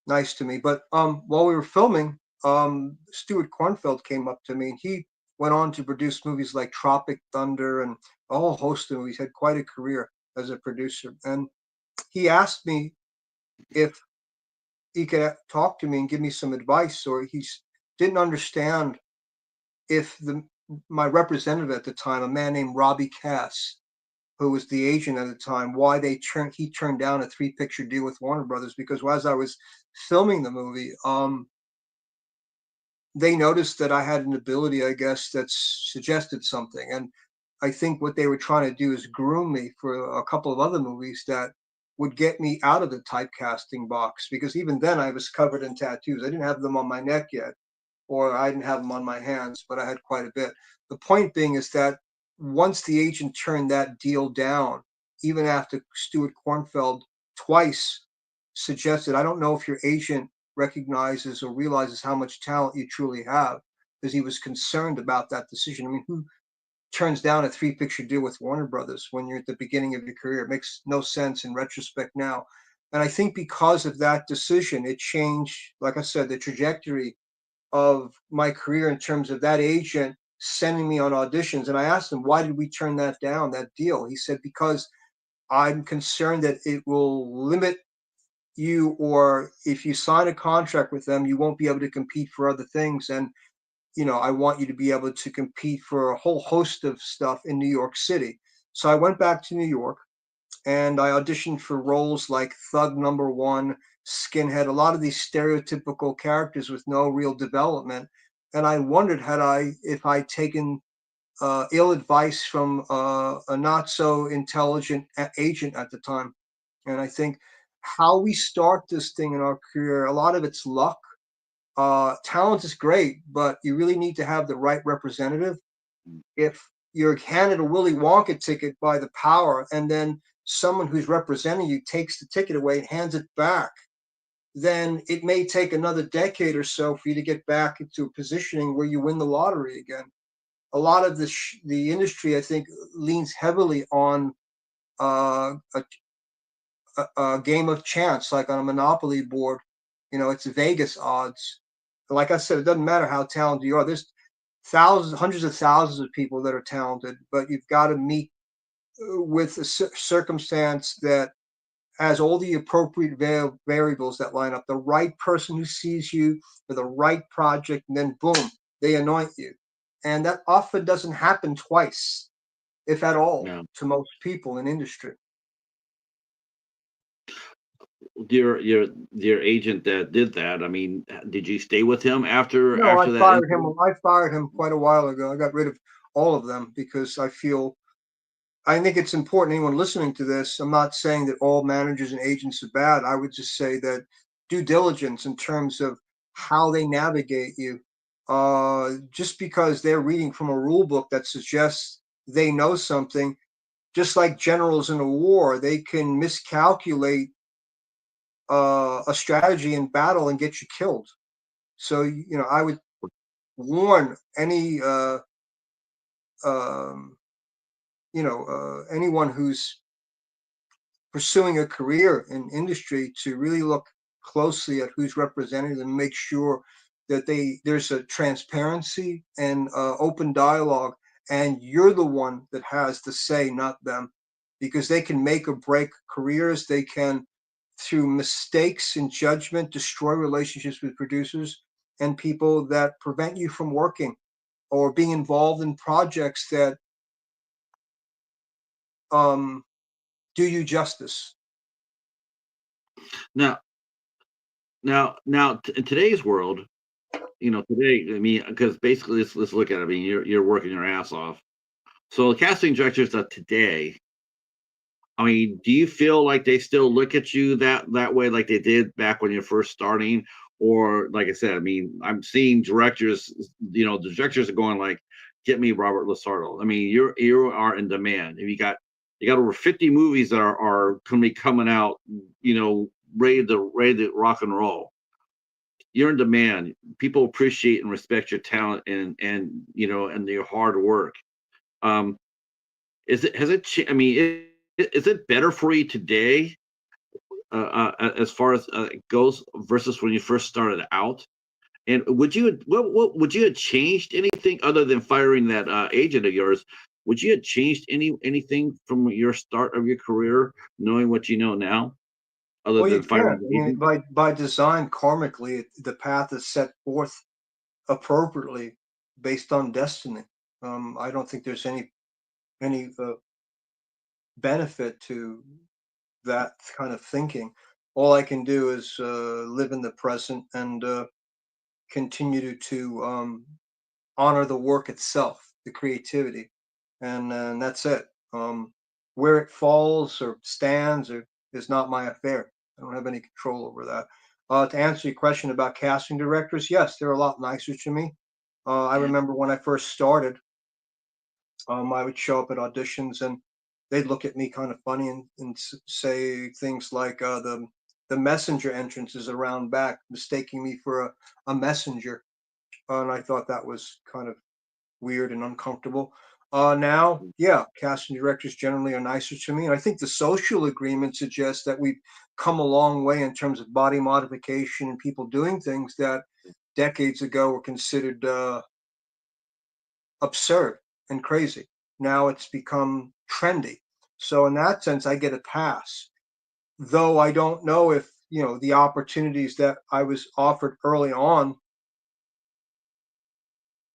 nice to me. But while we were filming, Stuart Cornfeld came up to me, and he went on to produce movies like Tropic Thunder and a whole host of movies. Had quite a career as a producer, and he asked me if he could talk to me and give me some advice, or didn't understand if the my representative at the time, a man named Robbie Cass, who was the agent at the time, why he turned down a three-picture deal with Warner Brothers, because as I was filming the movie, they noticed that I had an ability, I guess, that suggested something. And I think what they were trying to do is groom me for a couple of other movies that would get me out of the typecasting box. Because even then, I was covered in tattoos. I didn't have them on my neck yet, or I didn't have them on my hands, but I had quite a bit. The point being is that once the agent turned that deal down, even after Stuart Kornfeld twice suggested, I don't know if your agent recognizes or realizes how much talent you truly have, because he was concerned about that decision. I mean, who turns down a 3-picture deal with Warner Brothers when you're at the beginning of your career? It makes no sense in retrospect now. And I think because of that decision, it changed, like I said, the trajectory of my career in terms of that agent sending me on auditions. And I asked him, why did we turn that down, that deal? He said, because I'm concerned that it will limit you, or if you sign a contract with them, you won't be able to compete for other things. And, I want you to be able to compete for a whole host of stuff in New York City. So I went back to New York and I auditioned for roles like Thug Number One, Skinhead, a lot of these stereotypical characters with no real development. And I wondered, if I'd taken ill advice from a not so intelligent agent at the time. And I think how we start this thing in our career, a lot of it's luck. Talent is great, but you really need to have the right representative. If you're handed a Willy Wonka ticket by the power, and then someone who's representing you takes the ticket away and hands it back, then it may take another decade or so for you to get back into a positioning where you win the lottery again. A lot of the industry, I think, leans heavily on uh, a game of chance, like on a monopoly board. It's Vegas odds. Like I said, it doesn't matter how talented you are. There's thousands, hundreds of thousands of people that are talented, but you've got to meet with a circumstance that has all the appropriate variables that line up. The right person who sees you for the right project, and then boom, they anoint you. And that often doesn't happen twice, if at all, Yeah. to most people in industry. Your agent that did that, I mean, did you stay with him after No, that incident? I fired him quite a while ago. I got rid of all of them because I think it's important, anyone listening to this, I'm not saying that all managers and agents are bad. I would just say that due diligence in terms of how they navigate you. Just because they're reading from a rule book that suggests they know something, just like generals in a war, they can miscalculate a strategy in battle and get you killed. So, I would warn um, anyone who's pursuing a career in industry to really look closely at who's representing them, make sure that there's a transparency and open dialogue, and you're the one that has the say, not them, because they can make or break careers. They can, through mistakes in judgment, destroy relationships with producers and people that prevent you from working or being involved in projects that um, do you justice. Now, in today's world, today, I mean, because basically, let's look at it. I mean, you're working your ass off. So the casting directors of today, I mean, do you feel like they still look at you that way, like they did back when you're first starting? Or like I said, I mean, I'm seeing directors, the directors are going like, get me Robert LaSardo. I mean, you are in demand. If you got over 50 movies that are going to be coming out, ready to rock and roll. You're in demand. People appreciate and respect your talent and your hard work. Um, I mean, is it better for you today, as far as it goes, versus when you first started out? And would you have changed anything other than firing that agent of yours? Would you have changed anything from your start of your career, knowing what you know now, other Well, you than firing can't. I the mean, agent? by design, karmically, the path is set forth appropriately based on destiny. I don't think there's any benefit to that kind of thinking. All I can do is live in the present and continue to honor the work itself, the creativity, and that's it. Where it falls or stands or is not my affair. I don't have any control over that. To answer your question about casting directors, yes, they're a lot nicer to me. I Yeah. remember when I first started, I would show up at auditions and they'd look at me kind of funny and say things like the messenger entrance is around back, mistaking me for a messenger. And I thought that was kind of weird and uncomfortable. Now, yeah, casting directors generally are nicer to me. And I think the social agreement suggests that we've come a long way in terms of body modification and people doing things that decades ago were considered absurd and crazy. Now it's become trendy. So in that sense, I get a pass. Though I don't know if, the opportunities that I was offered early on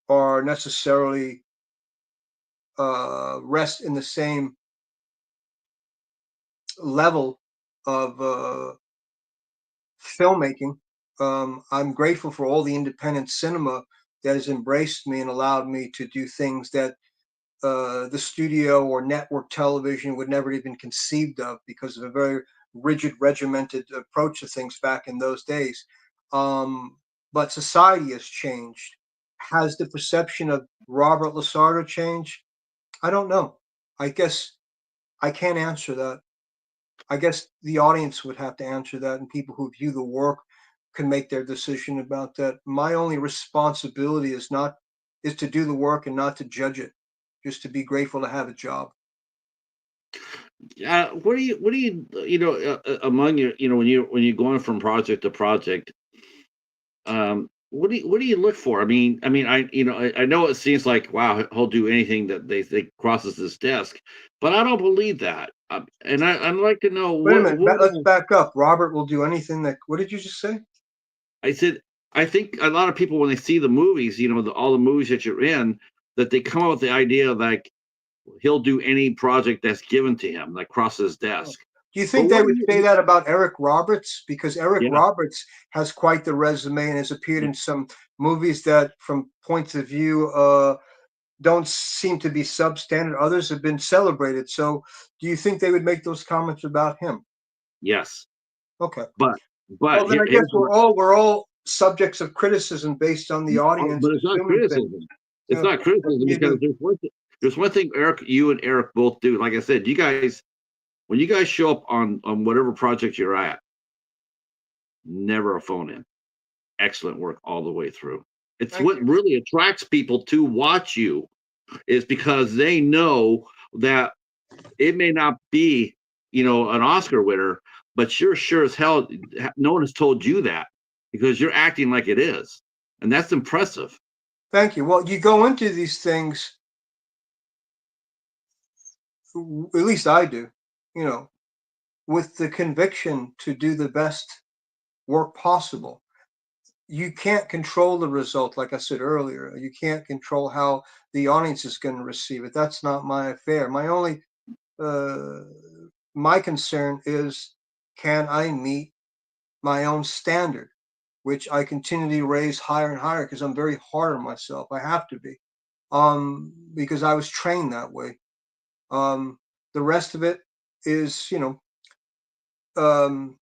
are necessarily rest in the same level of filmmaking. I'm grateful for all the independent cinema that has embraced me and allowed me to do things that the studio or network television would never even conceived of because of a very rigid, regimented approach to things back in those days. But society has changed. Has the perception of Robert LaSardo changed? I don't know. I guess I can't answer that. I guess the audience would have to answer that, and people who view the work can make their decision about that. My only responsibility is to do the work and not to judge it, just to be grateful to have a job. What do among your, when you're going from project to project, what do you look for? I know it seems like, wow, he'll do anything that they think crosses his desk, but I don't believe that. And I'd like to know Wait a minute. what Let's back up. Robert will do anything that. What did you just say? I said. I think a lot of people, when they see the movies, all the movies that you're in, that they come up with the idea of, like, he'll do any project that's given to him that crosses his Oh. desk. Do you But think they what do would say you? that about Eric Roberts? Because Eric Yeah, Roberts has quite the resume and has appeared in some movies that, from points of view, don't seem to be substandard. Others have been celebrated. So, do you think they would make those comments about him? yes, Okay. but Well, then I guess here's what. we're all subjects of criticism based on the audience But it's not assuming things. criticism. It's Yeah. not What criticism can you because do? there's one thing you and Eric both do. Like I said, you guys, when you guys show up on whatever project you're at, never a phone in. Excellent work all the way through. It's Thank what you. really attracts people to watch you, is because they know that it may not be, an Oscar winner, but you're sure as hell, no one has told you that, because you're acting like it is, and that's impressive. Thank you. Well, you go into these things, at least I do, you know, with the conviction to do the best work possible. You can't control the result, like I said earlier. You can't control how the audience is going to receive it. That's not my affair. Uh, my concern is, can I meet my own standard, which I continually raise higher and higher because I'm very hard on myself. I have to be, because I was trained that way. Um, the rest of it is, um,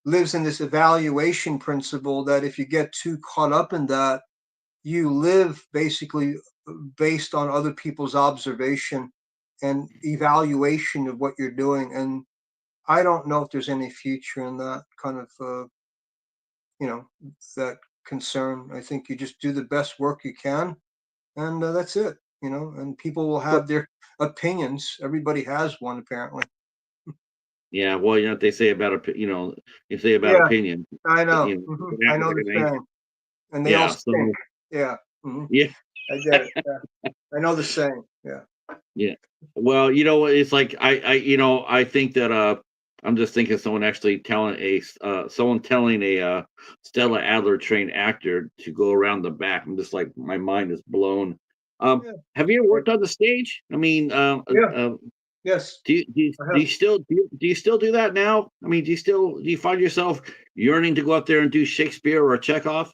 lives in this evaluation principle that if you get too caught up in that, you live basically based on other people's observation and evaluation of what you're doing. And I don't know if there's any future in that kind of, you know, that concern. I think you just do the best work you can, and that's it. And people will But have their opinions. Everybody has one, apparently. yeah, well, what they say about you say about Yeah, opinion, I but, know. I know like the an angel. saying, and they all Yeah, stink. so Yeah, yeah, I get it. Yeah, I know the saying. Yeah, yeah. Well, it's like I think that I'm just thinking someone actually telling a Stella Adler trained actor to go around the back. I'm just like, my mind is blown. yeah, Have you ever yeah, worked on the stage? I mean, yeah. Yes, I do have. you still do you still do that now? I mean, do you find yourself yearning to go out there and do Shakespeare or Chekhov?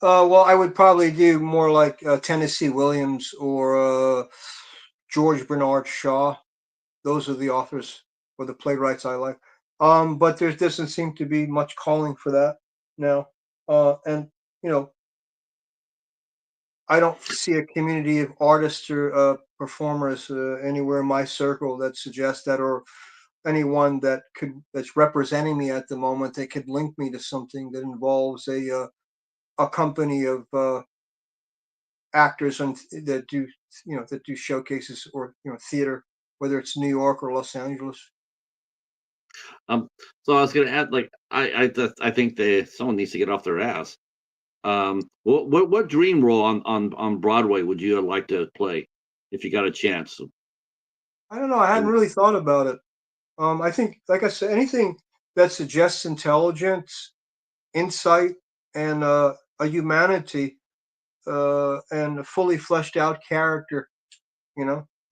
Well, I would probably do more like Tennessee Williams or George Bernard Shaw. Those are the authors or the playwrights I like. But there doesn't seem to be much calling for that now. And you know, I don't see a community of artists or performers anywhere in my circle that suggests that, or anyone that's representing me at the moment. They could link me to something that involves a company of actors and that do that do showcases or theater, whether it's New York or Los Angeles. Um, so I was gonna add, like, I think someone needs to get off their ass. What dream role on Broadway would you like to play if you got a chance? I don't know. I hadn't And really thought about it. I think, like I said, anything that suggests intelligence, insight, and a humanity, and a fully fleshed out character,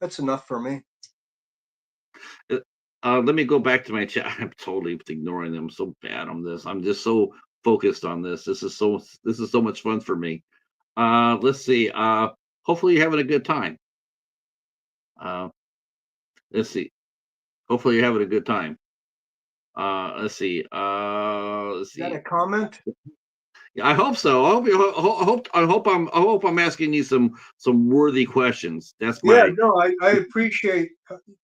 that's enough for me. uh, let me go back to my chat. I'm totally ignoring them. I'm so bad on this. I'm just so focused on this. This is so much fun for me. Let's see. Hopefully you're having a good time. Uh, let's see. Hopefully you're having a good time. Let's see. Let's Is that see. a comment? Yeah, I hope so. I hope I'm asking you some worthy questions. Yeah, no, I appreciate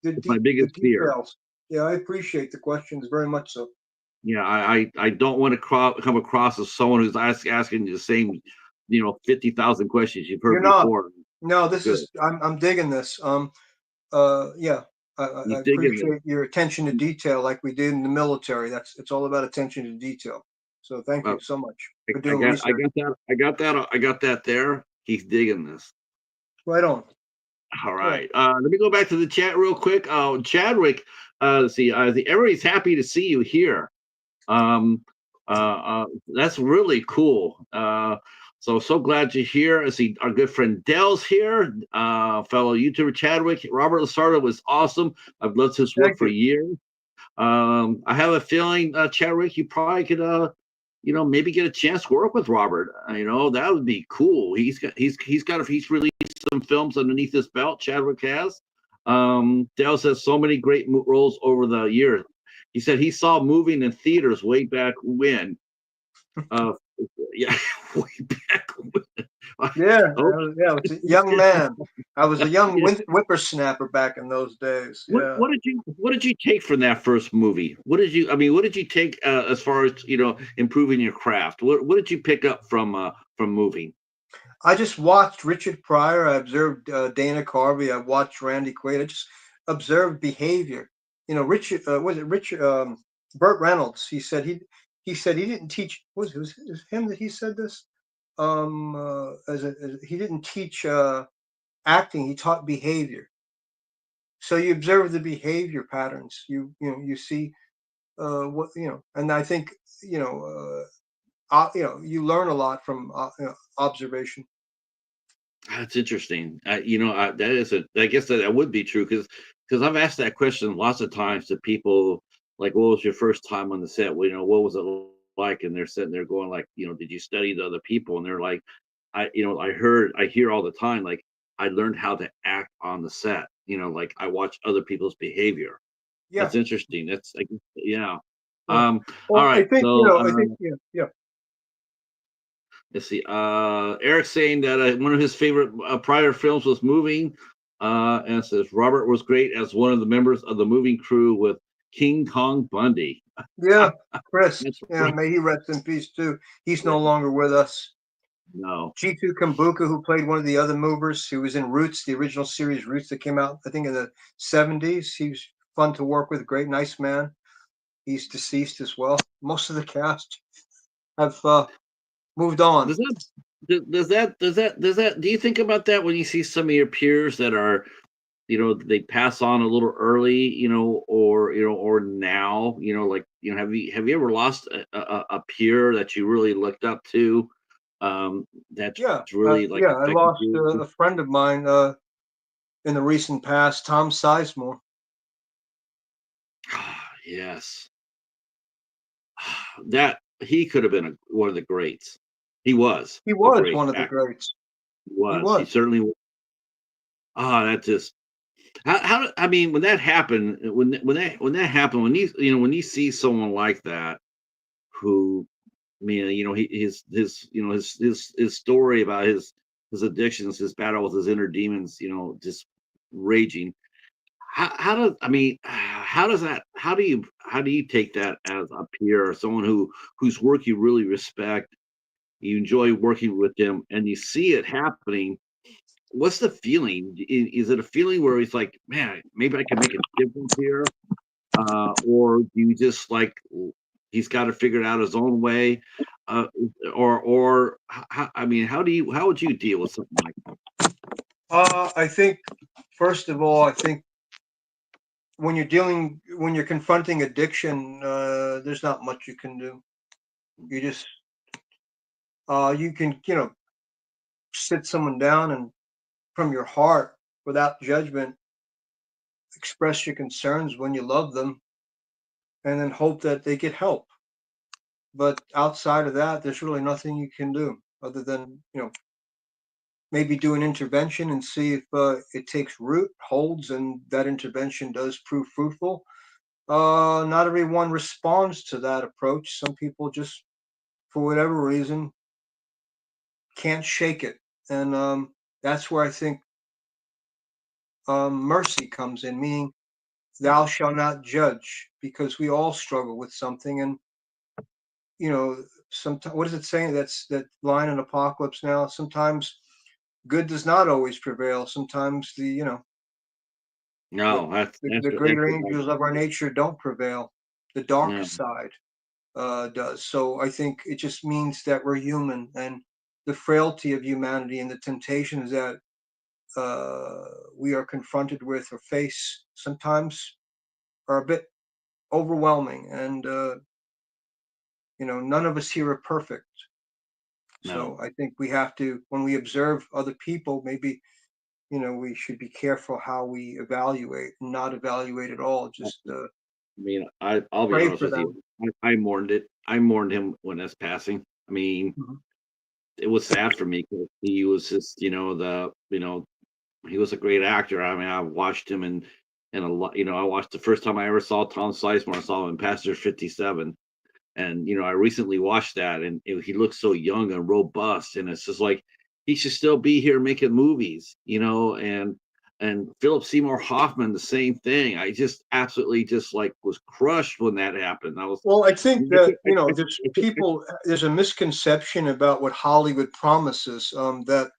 That's my the biggest fear. details. Yeah, I appreciate the questions very much so. Yeah, I don't want to come across as someone who's asking you the same, 50,000 questions you've You're heard not. before. No, this Good. is I'm digging this. Yeah, I He's digging this. appreciate your attention to detail, like we did in the military. It's all about attention to detail. So thank Uh, you so much I, for I doing got I research. got that I got that I got that there. He's digging this. Right on. All Yeah, right. Let me go back to the chat real quick. Chadwick, let's see. Everybody's happy to see you here. Um, that's really cool. So glad you're here. I see our good friend Dell's here. Fellow YouTuber Chadwick. Robert LaSardo was awesome. I've loved his thank work for you. years. I have a feeling, Chadwick, you probably could, maybe get a chance to work with Robert. That would be cool. He's released some films underneath his belt. Chadwick has. Dales has so many great roles over the years. He said he saw moving in theaters way back when. Uh, yeah, way back when. Yeah, Oh, yeah, I was a young man. I was a young whippersnapper back in those days. Yeah. what did you take from that first movie? What did you take as far as improving your craft? What did you pick up from moving? I just watched Richard Pryor. I observed Dana Carvey. I watched Randy Quaid. I just observed behavior. Richard was it Richard Burt Reynolds? He said he didn't teach. It was him that he said this. He didn't teach acting. He taught behavior. So you observe the behavior patterns. You see what and I think you know you learn a lot from observation. That's interesting. That is a. I guess that would be true because I've asked that question lots of times to people. Like, what was your first time on the set? Well, what was it like? And they're sitting there going, like, did you study the other people? And they're like, I hear all the time, like, I learned how to act on the set. Like I watch other people's behavior. Yeah. That's interesting. Yeah. Yeah. All Well, I right. think, So, yeah, yeah. let's see. Eric saying that one of his favorite prior films was Moving, and says Robert was great as one of the members of the moving crew with King Kong Bundy. Yeah. Chris. That's Yeah. right. May he rest in peace too. He's Yeah, no longer with us. no, Chitu Kambuka, who played one of the other movers, who was in Roots, the original series Roots that came out, I think, in the 70s. He was fun to work with, great, nice man. He's deceased as well. Most of the cast have moved on. does that do you think about that when you see some of your peers that are they pass on a little early, or now, like, have you ever lost a peer that you really looked up to, that's Yeah. really like Yeah. I affected lost you? a friend of mine in the recent past, Tom Sizemore. Yes. That he could have been one of the greats. He was He a was great one of the actor. greats. He He was. He was. certainly was. That just I mean, when that happened, when that happened, when you see someone like that who, I mean, his story about his his addictions, his battle with his inner demons, just raging. How does I mean, how does that how do you take that as a peer or someone whose work you really respect, you enjoy working with them, and you see it happening? What's the feeling? Is it a feeling where it's like, man, maybe I can make a difference here? Or do you just like he's got to figure it out his own way? Uh, or I mean, how would you deal with something like that? I think, first of all, I think when you're confronting addiction, there's not much you can do. You just, you can, sit someone down and from your heart, without judgment, express your concerns when you love them, and then hope that they get help. But outside of that, there's really nothing you can do other than, maybe do an intervention and see if it takes root, holds, and that intervention does prove fruitful. Not everyone responds to that approach. Some people just, for whatever reason, can't shake it. And that's where I think mercy comes in, meaning thou shalt not judge, because we all struggle with something. And, sometimes, what is it saying? That's that line in Apocalypse Now. Sometimes good does not always prevail. Sometimes the No, that's the that's greater right. angels of our nature don't prevail. The dark No, side does. So I think it just means that we're human, and the frailty of humanity and the temptations that we are confronted with or face sometimes are a bit overwhelming. And none of us here are perfect. So no. I think we have to, when we observe other people, maybe we should be careful how we evaluate, and not evaluate at all. Just I mean, I'll be pray honest for with you. them. I mourned it. I mourned him when his passing. I mean, Mhm. it was sad for me because he was just, he was a great actor. I mean, I watched him and a lot. I watched the first time I ever saw Tom Sizemore. I saw him in Passenger 57, and I recently watched that, and he looks so young and robust, and it's just like he should still be here making movies, and Philip Seymour Hoffman, the same thing. I just absolutely just like was crushed when that happened. I was, Well, I I, think could- that I, there's a misconception about what Hollywood promises. That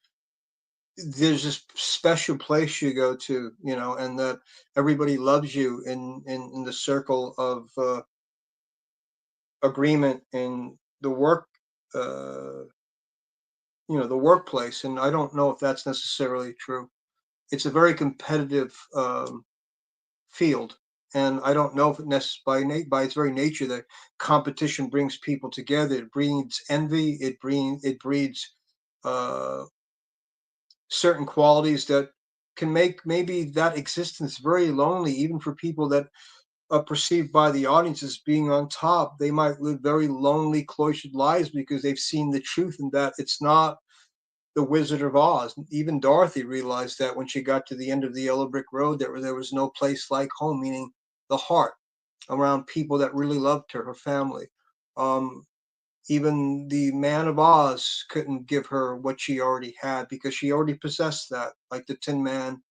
there's this special place you go to, and that everybody loves you in the circle of agreement in the work, uh, the workplace. And I don't know if that's necessarily true. It's a very competitive field, and I don't know if it by its very nature that competition brings people together. It breeds envy. It breeds uh, certain qualities that can make maybe that existence very lonely, even for people that are perceived by the audience as being on top. They might live very lonely, cloistered lives because they've seen the truth, and that it's not the Wizard of Oz. Even Dorothy realized that when she got to the end of the yellow brick road, there was no place like home, meaning the heart around people that really loved her, her family. Um, Even the Man of Oz couldn't give her what she already had because she already possessed that, like the Tin Man,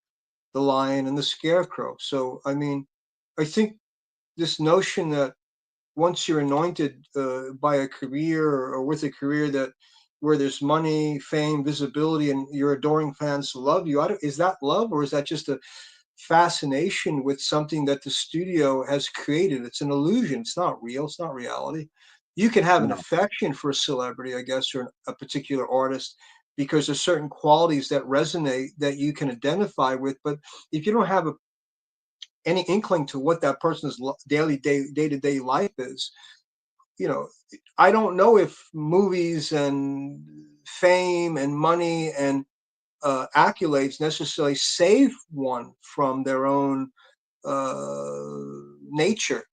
the Lion, and the Scarecrow. So, I mean, I think this notion that once you're anointed by a career, or with a career that where there's money, fame, visibility, and your adoring fans love you, is that love, or is that just a fascination with something that the studio has created? It's an illusion. It's not real. It's not reality. You can have an no, affection for a celebrity, I guess, or a particular artist, because there's certain qualities that resonate that you can identify with. But if you don't have any inkling to what that person's daily day-to-day life is, you know, I don't know if movies and fame and money and accolades necessarily save one from their own nature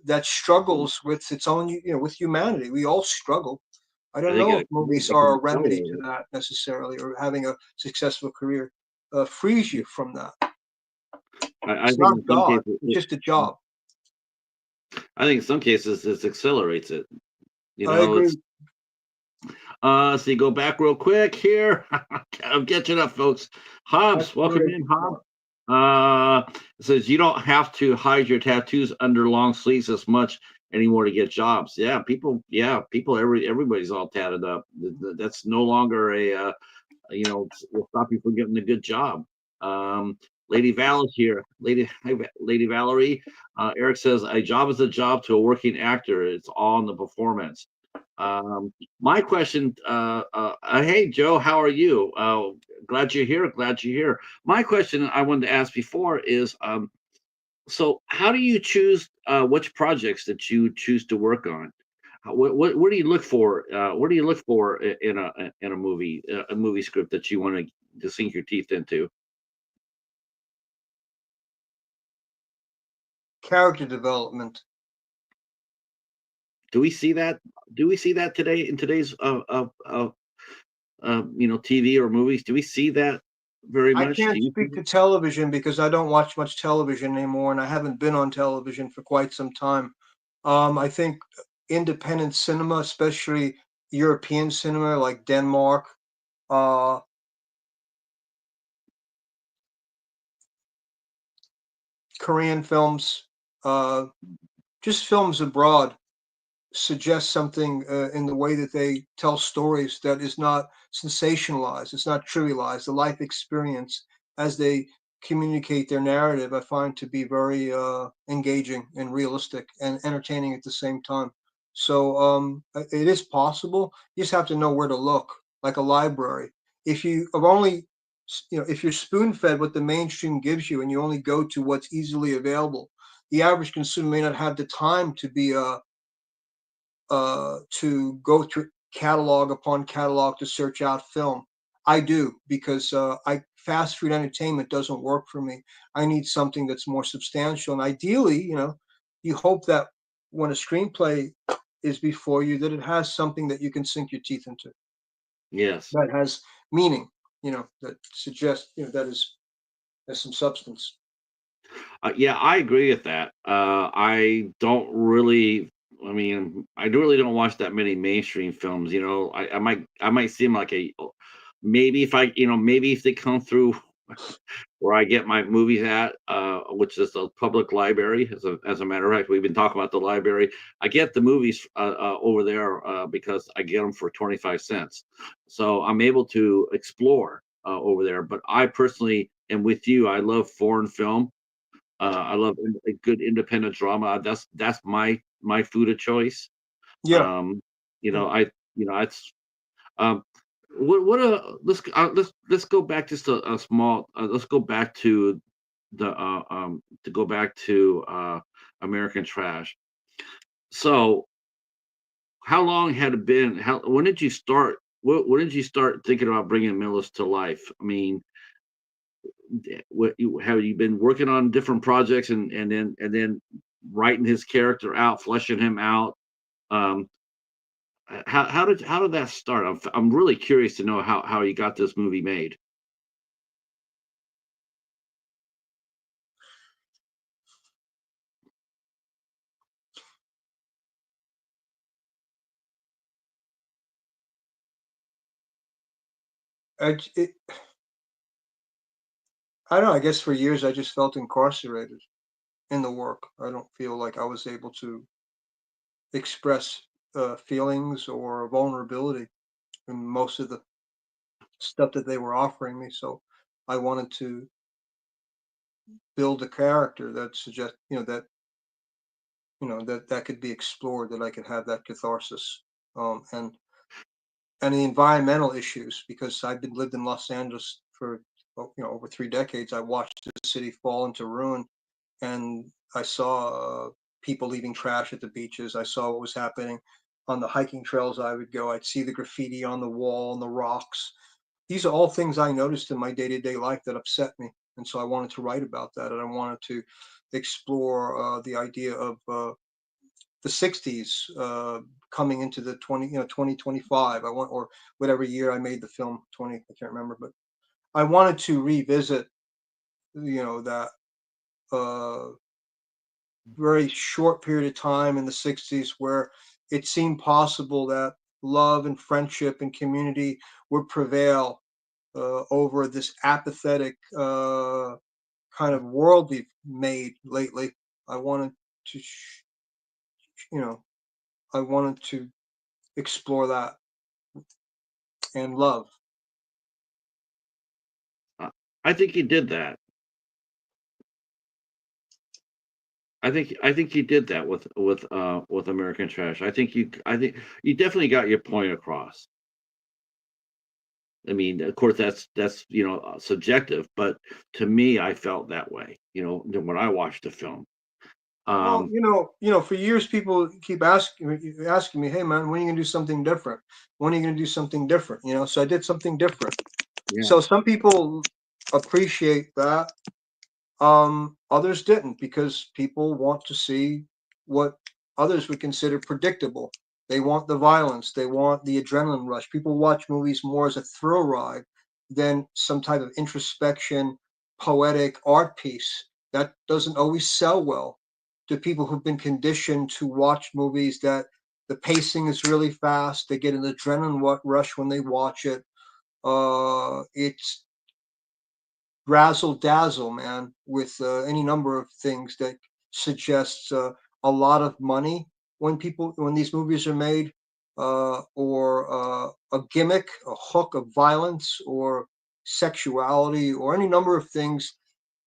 that struggles with its own, with humanity. We all struggle. I I don't think know if movies it can are a remedy to accelerate it. that necessarily, or having a successful career frees you from that. I It's think not in some God. cases, It's just a job. I think in some cases this accelerates it. I It's agree. So you go back real quick here. I'm catching up, folks. Hobbs, welcome in, Exploration Hobbs. part. It says you don't have to hide your tattoos under long sleeves as much anymore to get jobs. Yeah, people, everybody's all tatted up. That's no longer will stop you from getting a good job. Um, Lady Val is here. Lady Valerie. Eric says a job is a job to a working actor. It's all in the performance. My question, hey Joe, how are you? Glad you're here. Glad you're here. My question I wanted to ask before is, so how do you choose which projects that you choose to work on? What do you look for? What do you look for in a movie script that you want to sink your teeth into? Character development. Do we see that? Do we see that today in today's TV or movies? Do we see that very I much? can't Do you see speak to television because I don't watch much television anymore, and I haven't been on television for quite some time. I think independent cinema, especially European cinema like Denmark, uh, Korean films, uh, just films abroad suggest something in the way that they tell stories that is not sensationalized, it's not trivialized. The life experience as they communicate their narrative, I find to be very engaging and realistic and entertaining at the same time. So it is possible. You just have to know where to look, like a library. If you are only, if you're spoon fed what the mainstream gives you and you only go to what's easily available, the average consumer may not have the time to go through catalog upon catalog to search out film. I do because I fast food entertainment doesn't work for me. I need something that's more substantial, and ideally, you hope that when a screenplay is before you, that it has something that you can sink your teeth into, Yes. that has meaning, that suggests, that is there's some substance. Yeah, I agree with that. I don't really. I mean, I really don't watch that many mainstream films. I might seem like maybe if maybe if they come through where I get my movies at, which is a public library. As a matter of fact, we've been talking about the library. I get the movies over there because I get them for 25 cents, so I'm able to explore over there. But I personally am with you. I love foreign film. I love a good independent drama. That's my food of choice. Yeah, Um, yeah, it's um, what let's go back just a small. Let's go back to American Trash. So, how long had it been? How when did you start? When did you start thinking about bringing Millis to life? I mean, have you been working on different projects and then writing his character out, fleshing him out? Um, how did that start? I'm really curious to know how you got this movie made. I, it, I don't know. I guess for years I just felt incarcerated in the work. I don't feel like I was able to express feelings or vulnerability in most of the stuff that they were offering me. So I wanted to build a character that suggest, that could be explored, that I could have that catharsis, and the environmental issues because I've been lived in Los Angeles for over 3 decades. I watched the city fall into ruin, and I saw people leaving trash at the beaches. I saw what was happening on the hiking trails I would go. I'd see the graffiti on the wall and the rocks. These are all things I noticed in my day-to-day life that upset me, and so I wanted to write about that, and I wanted to explore the idea of the 60s coming into the 2025. I want, or whatever year I made the film, 20, I can't remember, but I wanted to revisit, that uh, very short period of time in the 60s where it seemed possible that love and friendship and community would prevail over this apathetic kind of world we've made lately. I wanted to, you know, I wanted to explore that and love. Uh, I think he did that. I think he did that with American Trash. I think you definitely got your point across. I mean, of course, that's subjective, but to me, I felt that way. When I watched the film. Well, Um, for years people keep asking me, "Hey, man, when are you gonna do something different? When are you gonna do something different?" So I did something different. yeah, So some people appreciate that. Others didn't because people want to see what others would consider predictable. They want the violence, they want the adrenaline rush. People watch movies more as a thrill ride than some type of introspection, poetic art piece. That doesn't always sell well to people who've been conditioned to watch movies that the pacing is really fast. They get an adrenaline rush when they watch it. It's razzle dazzle, man, with any number of things that suggests a lot of money when these movies are made, or a gimmick, a hook of violence or sexuality or any number of things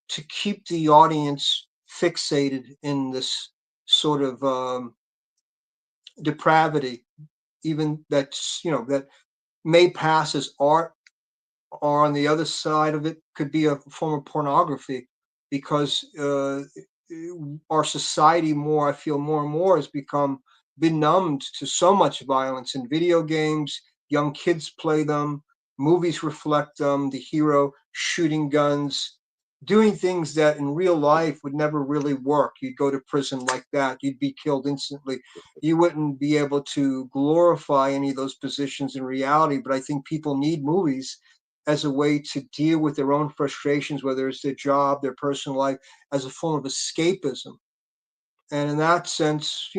to keep the audience fixated in this sort of depravity, even that may pass as art, or on the other side of it could be a form of pornography, because our society, more I feel, more and more has become benumbed to so much violence in video games. Young kids play them, movies reflect them, the hero shooting guns, doing things that in real life would never really work. You'd go to prison like that, you'd be killed instantly. You wouldn't be able to glorify any of those positions in reality. But I think people need movies as a way to deal with their own frustrations, whether it's their job, their personal life, as a form of escapism. And in that sense,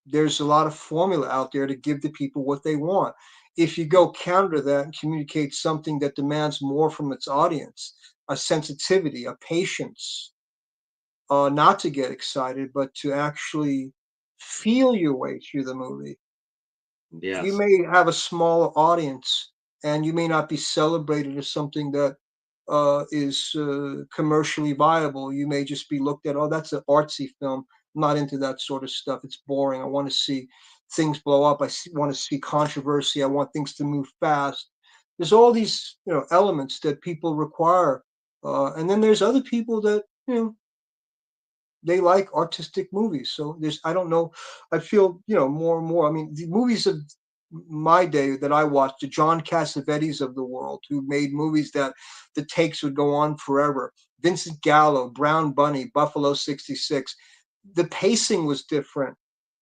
there's a lot of formula out there to give the people what they want. If you go counter that and communicate something that demands more from its audience, a sensitivity, a patience, not to get excited, but to actually feel your way through the movie. You yes, may have a smaller audience and you may not be celebrated as something that is commercially viable. You may just be looked at, oh, that's an artsy film. I'm not into that sort of stuff. It's boring. I want to see things blow up. Want to see controversy. I want things to move fast. There's all these, elements that people require. And then there's other people that, they like artistic movies. So I don't know, I feel, more and more. I mean, the movies of my day that I watched, the John Cassavetes of the world, who made movies that the takes would go on forever. Vincent Gallo, Brown Bunny, Buffalo 66. The pacing was different.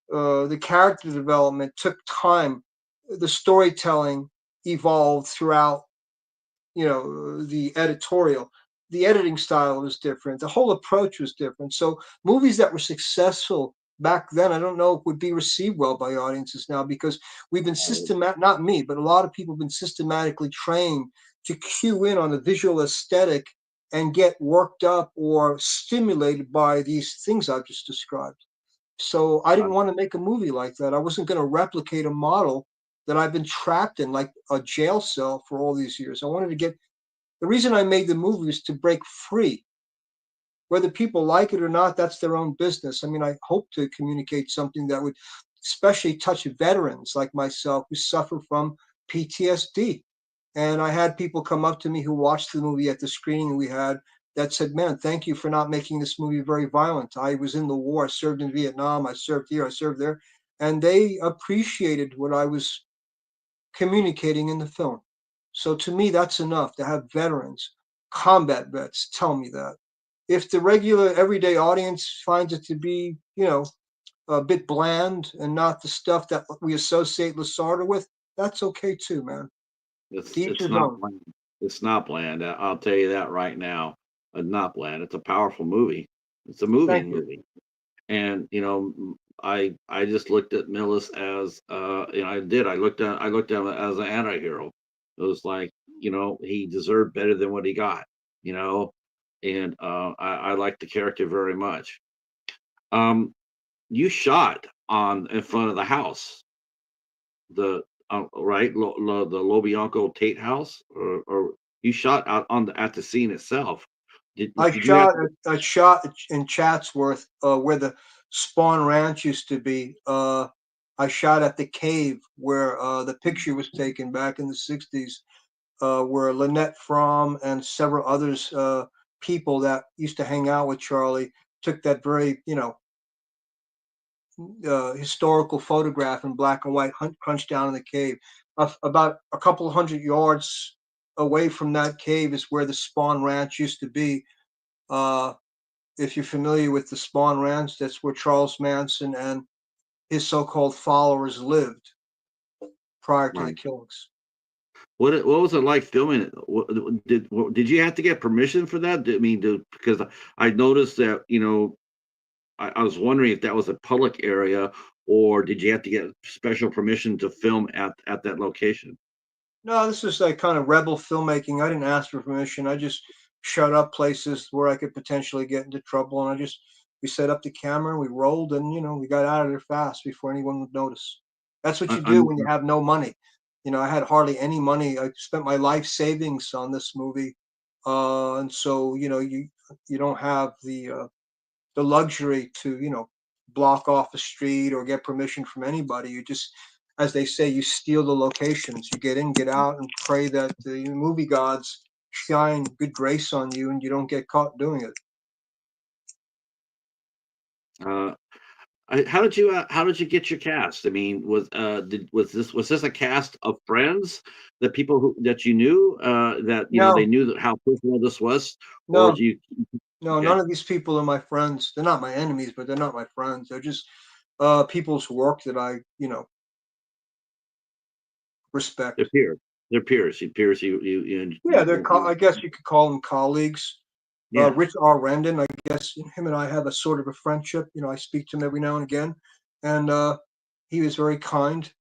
The character development took time. The storytelling evolved throughout, the editing style was different, the whole approach was different. So movies that were successful back then, I don't know if would be received well by audiences now, because we've been not me, but a lot of people have been systematically trained to cue in on the visual aesthetic and get worked up or stimulated by these things I've just described. So I uh, didn't want to make a movie like that. I wasn't going to replicate a model that I've been trapped in like a jail cell for all these years. I wanted to get The reason I made the movie was to break free. Whether people like it or not, that's their own business. I mean, I hope to communicate something that would especially touch veterans like myself who suffer from PTSD. And I had people come up to me who watched the movie at the screening we had that said, "Man, thank you for not making this movie very violent. I was in the war. I served in Vietnam. I served here. I served there." And they appreciated what I was communicating in the film. So to me, that's enough to have veterans, combat vets tell me that. If the regular everyday audience finds it to be, a bit bland and not the stuff that we associate LaSardo with, that's okay too, man. To each it's his not own. bland. It's not bland. I'll tell you that right now. Not bland. It's a powerful movie. It's a Thank moving you. movie, and I just looked at Millis as and I looked at him as an anti-hero. It was like, he deserved better than what he got, you know, and I liked the character very much. Um, you shot on in front of the house, the right, the Lobianco Tate house, or you shot out on at the scene itself. Did you have to? I shot in Chatsworth, where the Spawn Ranch used to be. I shot at the cave where the picture was taken back in the '60s, where Lynette Fromm and several others, people that used to hang out with Charlie, took that very, historical photograph in black and white, crunched down in the cave. About a couple of 100 yards away from that cave is where the Spawn Ranch used to be. Uh, if you're familiar with the Spawn Ranch, that's where Charles Manson and his so-called followers lived prior to the Right. killings. What was it like filming it? Did you have to get permission for that? I mean, because I noticed that, I was wondering if that was a public area, or did you have to get special permission to film at that location? No, this is like kind of rebel filmmaking. I didn't ask for permission. I just shut up places where I could potentially get into trouble, and we set up the camera, we rolled, and we got out of there fast before anyone would notice. That's what I, you do I'm when you have no money. I had hardly any money. I spent my life savings on this movie, and so you don't have the luxury to block off a street or get permission from anybody. You just, as they say, you steal the locations. You get in, get out, and pray that the movie gods shine good grace on you and you don't get caught doing it. uh, how did you get your cast? I mean, was this a cast of friends, the people that you knew, that they No, knew that how personal this was, or no, do you? no, Okay, none of these people are my friends. They're not my enemies, but they're not my friends. They're just people's work that I they're respect. peers. They're peers. Peers. Yeah, I guess you could call them colleagues. Yeah. Rich R. Rendon, I guess him and I have a sort of a friendship. I speak to him every now and again, and he was very kind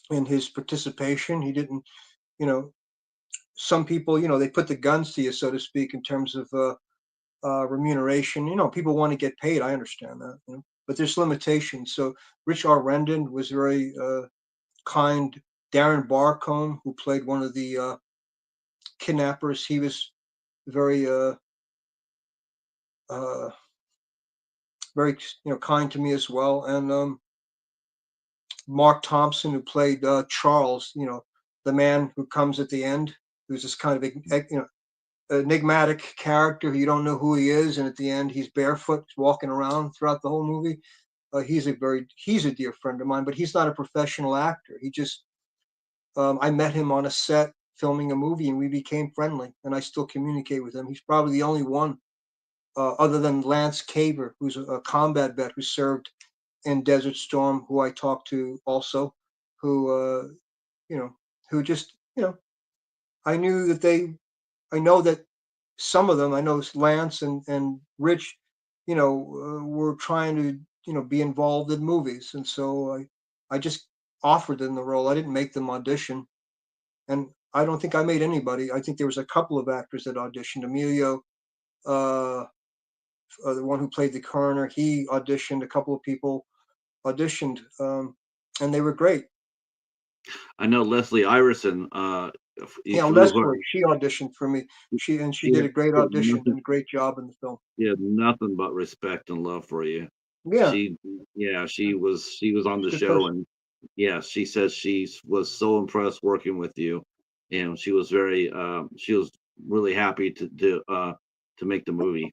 in his participation. He didn't, you know, some people, they put the guns to you, so to speak, in terms of remuneration. People want to get paid. I understand that, but there's limitations. So Rich R. Rendon was very kind. Darren Barcombe, who played one of the kidnappers, he was very uh, very kind to me as well. And Mark Thompson, who played Charles, the man who comes at the end, who's this kind of enigmatic character who you don't know who he is, and at the end he's barefoot walking around throughout the whole movie. He's a dear friend of mine, but he's not a professional actor. He just I met him on a set filming a movie, and we became friendly, and I still communicate with him. He's probably the only one, other than Lance Caver, who's a combat vet who served in Desert Storm, who I talked to also, who you know, who just I knew that I know that some of them, I know Lance and Rich, were trying to be involved in movies, and so I just offered them the role. I didn't make them audition, and I don't think I made anybody. I think there was a couple of actors that auditioned. Emilio, uh, the one who played the coroner, he auditioned. A couple of people auditioned, and they were great. I know Leslie Iverson. Yeah, Through her, Leslie, she auditioned for me. She she did had, a great she had audition nothing. and a great job in the film. She had nothing but respect and love for you. Yeah, She, yeah, yeah, she was on she's the a good show, person. and yeah, she says she was so impressed working with you, and she was she was really happy to make the movie.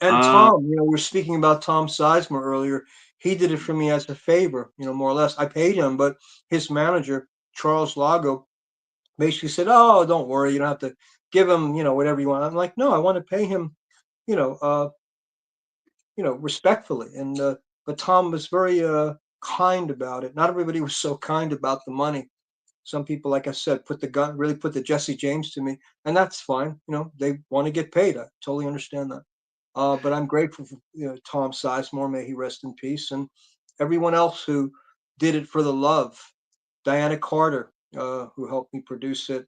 And Uh, Tom, we were speaking about Tom Sizemore earlier. He did it for me as a favor, more or less. I paid him, but his manager, Charles Lago, basically said, "Oh, don't worry, you don't have to give him, whatever you want." I'm like, "No, I want to pay him, you know, uh, respectfully." And but Tom was very kind about it. Not everybody was so kind about the money. Some people, like I said, really put the Jesse James to me, and that's fine. They want to get paid. I totally understand that. But I'm grateful for Tom Sizemore. May he rest in peace. And everyone else who did it for the love. Diana Carter, who helped me produce it,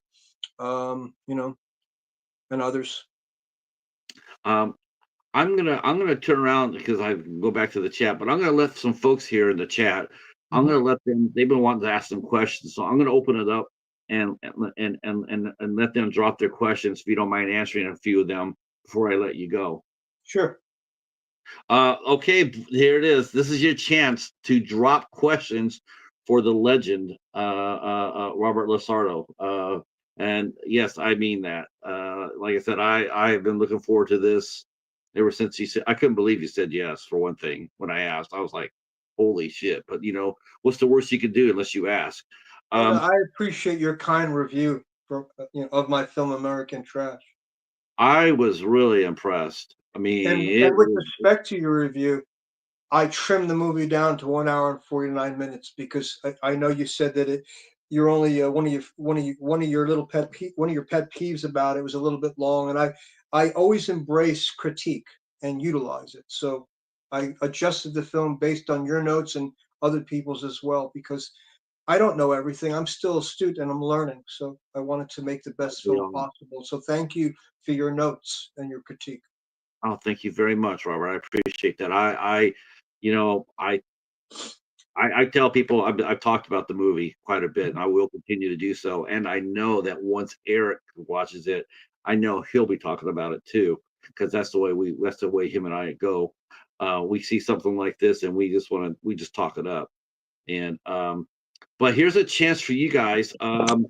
you know, and others. Um, I'm gonna turn around because I go back to the chat, but I'm gonna let some folks here in the chat. I'm Mhm. gonna let them. They've been wanting to ask some questions, so I'm gonna open it up and let them drop their questions. If you don't mind answering a few of them before I let you go. Sure. Okay, here it is. This is your chance to drop questions for the legend, Robert LaSardo. And yes, I mean that. Like I said, I have been looking forward to this ever since he said. I couldn't believe he said yes for one thing. When I asked, I was like, "Holy shit!" But what's the worst you could do unless you ask? And Um, I appreciate your kind review for of my film American Trash. I was really impressed. I mean, And with respect to your review, I trimmed the movie down to 1 hour and 49 minutes because I know you said that you're only one of your little one of your pet peeves about it was a little bit long, and I always embrace critique and utilize it. So I adjusted the film based on your notes and other people's as well because I don't know everything. I'm still a student and I'm learning. So I wanted to make the best film possible. So thank you for your notes and your critique. Oh, thank you very much, Robert. I appreciate that. You know, I tell people I've talked about the movie quite a bit, and I will continue to do so. And I know that once Eric watches it, I know he'll be talking about it too, because that's the way him and I go. We see something like this, and we just talk it up. And but here's a chance for you guys. Oh,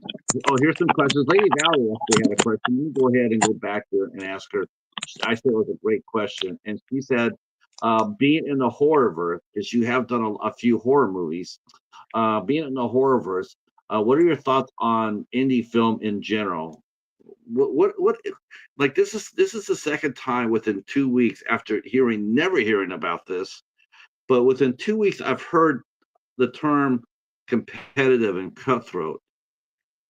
here's some questions. Lady Valerie actually had a question. You go ahead and go back there and ask her. I said it was a great question, and she said, "Being in the horrorverse, because you have done a few horror movies, being in the horrorverse, what are your thoughts on indie film in general? What like this is the second time within 2 weeks after never hearing about this, but within 2 weeks I've heard the term competitive and cutthroat.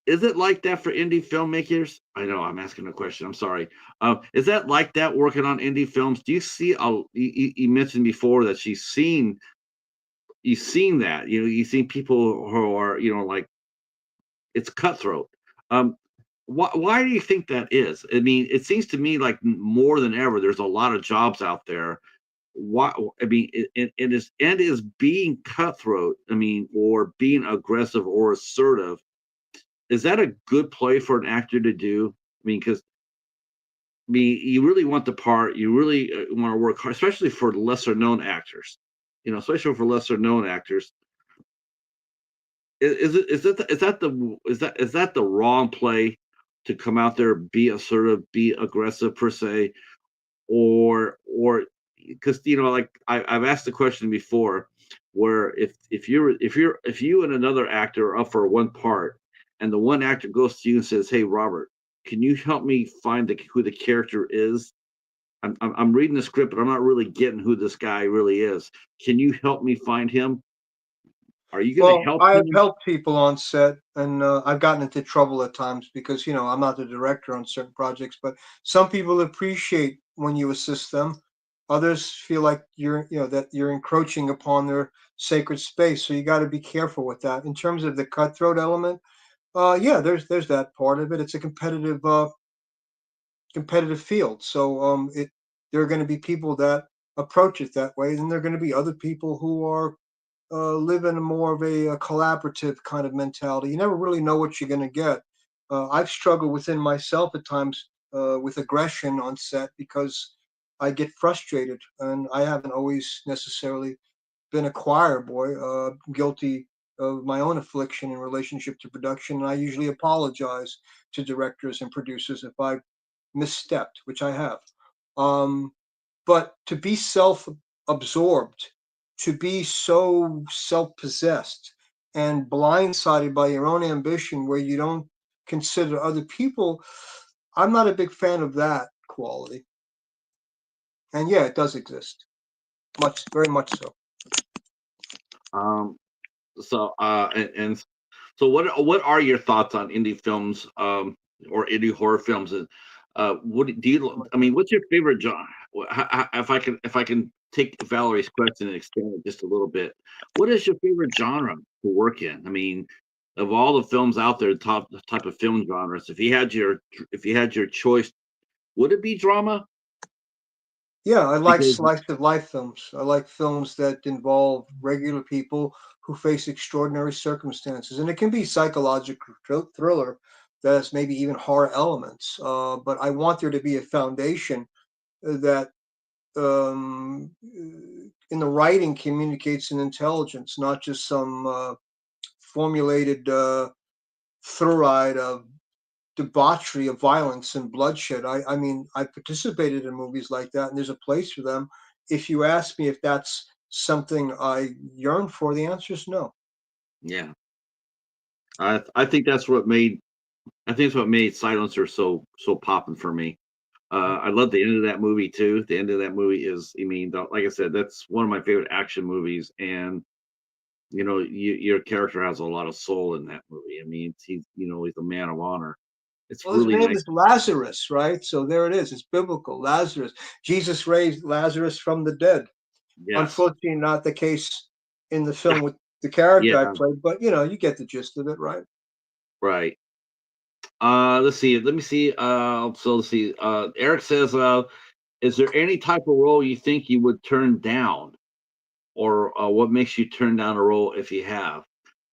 Is it like that for indie filmmakers? I know I'm asking a question. I'm sorry. Is that like that working on indie films? Do you see? You mentioned before that you've seen that. You've seen people who are like it's cutthroat. Um, why do you think that is? I mean, it seems to me like more than ever, there's a lot of jobs out there. Why? I mean, it is being cutthroat. I mean, or being aggressive or assertive. Is that a good play for an actor to do? I mean, because you really want the part, you really want to work hard, especially for lesser known actors. Especially for lesser known actors. Is that the wrong play to come out there, be assertive, be aggressive per se, or because like I've asked the question before, where if you and another actor are up for one part, and the one actor goes to you and says, "Hey, Robert, can you help me find who the character is? I'm reading the script, but I'm not really getting who this guy really is. Can you help me find him? Are you going to Well, help I have him?" helped people on set, and I've gotten into trouble at times because I'm not the director on certain projects. But some people appreciate when you assist them. Others feel like that you're encroaching upon their sacred space. So you got to be careful with that. In terms of the cutthroat element, yeah, there's that part of it. It's a competitive field. So there are going to be people that approach it that way, and there are going to be other people who are live in more of a collaborative kind of mentality. You never really know what you're going to get. I've struggled within myself at times with aggression on set because I get frustrated, and I haven't always necessarily been a choir boy, guilty of my own affliction in relationship to production. And I usually apologize to directors and producers if I misstepped, which I have. Um, but to be self-absorbed, to be so self-possessed and blindsided by your own ambition where you don't consider other people, I'm not a big fan of that quality. And yeah, it does exist. Very much so. Um, and so what are your thoughts on indie films, or indie horror films? What do you? I mean, what's your favorite genre? If I can take Valerie's question and expand it just a little bit. What is your favorite genre to work in? I mean, of all the films out there, top the type of film genres, if you had your choice, would it be drama? Yeah, I like Because slice of life films. I like films that involve regular people who face extraordinary circumstances, and it can be psychological thriller that has maybe even horror elements. But I want there to be a foundation that in the writing communicates an intelligence, not just some formulated fluoride of debauchery of violence and bloodshed. I mean, I participated in movies like that, and there's a place for them. If you ask me if that's something I yearn for, the answer is no. yeah, I think that's what made Silencer so popping for me. I love the end of that movie too. The end of that movie is, I mean, like I said, that's one of my favorite action movies, and your character has a lot of soul in that movie. I mean, he's a man of honor. It's Well, his really name nice. is Lazarus, right? So there it is. It's biblical. Lazarus. Jesus raised Lazarus from the dead. Yes. Unfortunately, not the case in the film with the character I Yeah. played, but you get the gist of it, right? Right. Let's see. Let me see. So let's see. Eric says, is there any type of role you think you would turn down, or what makes you turn down a role if you have?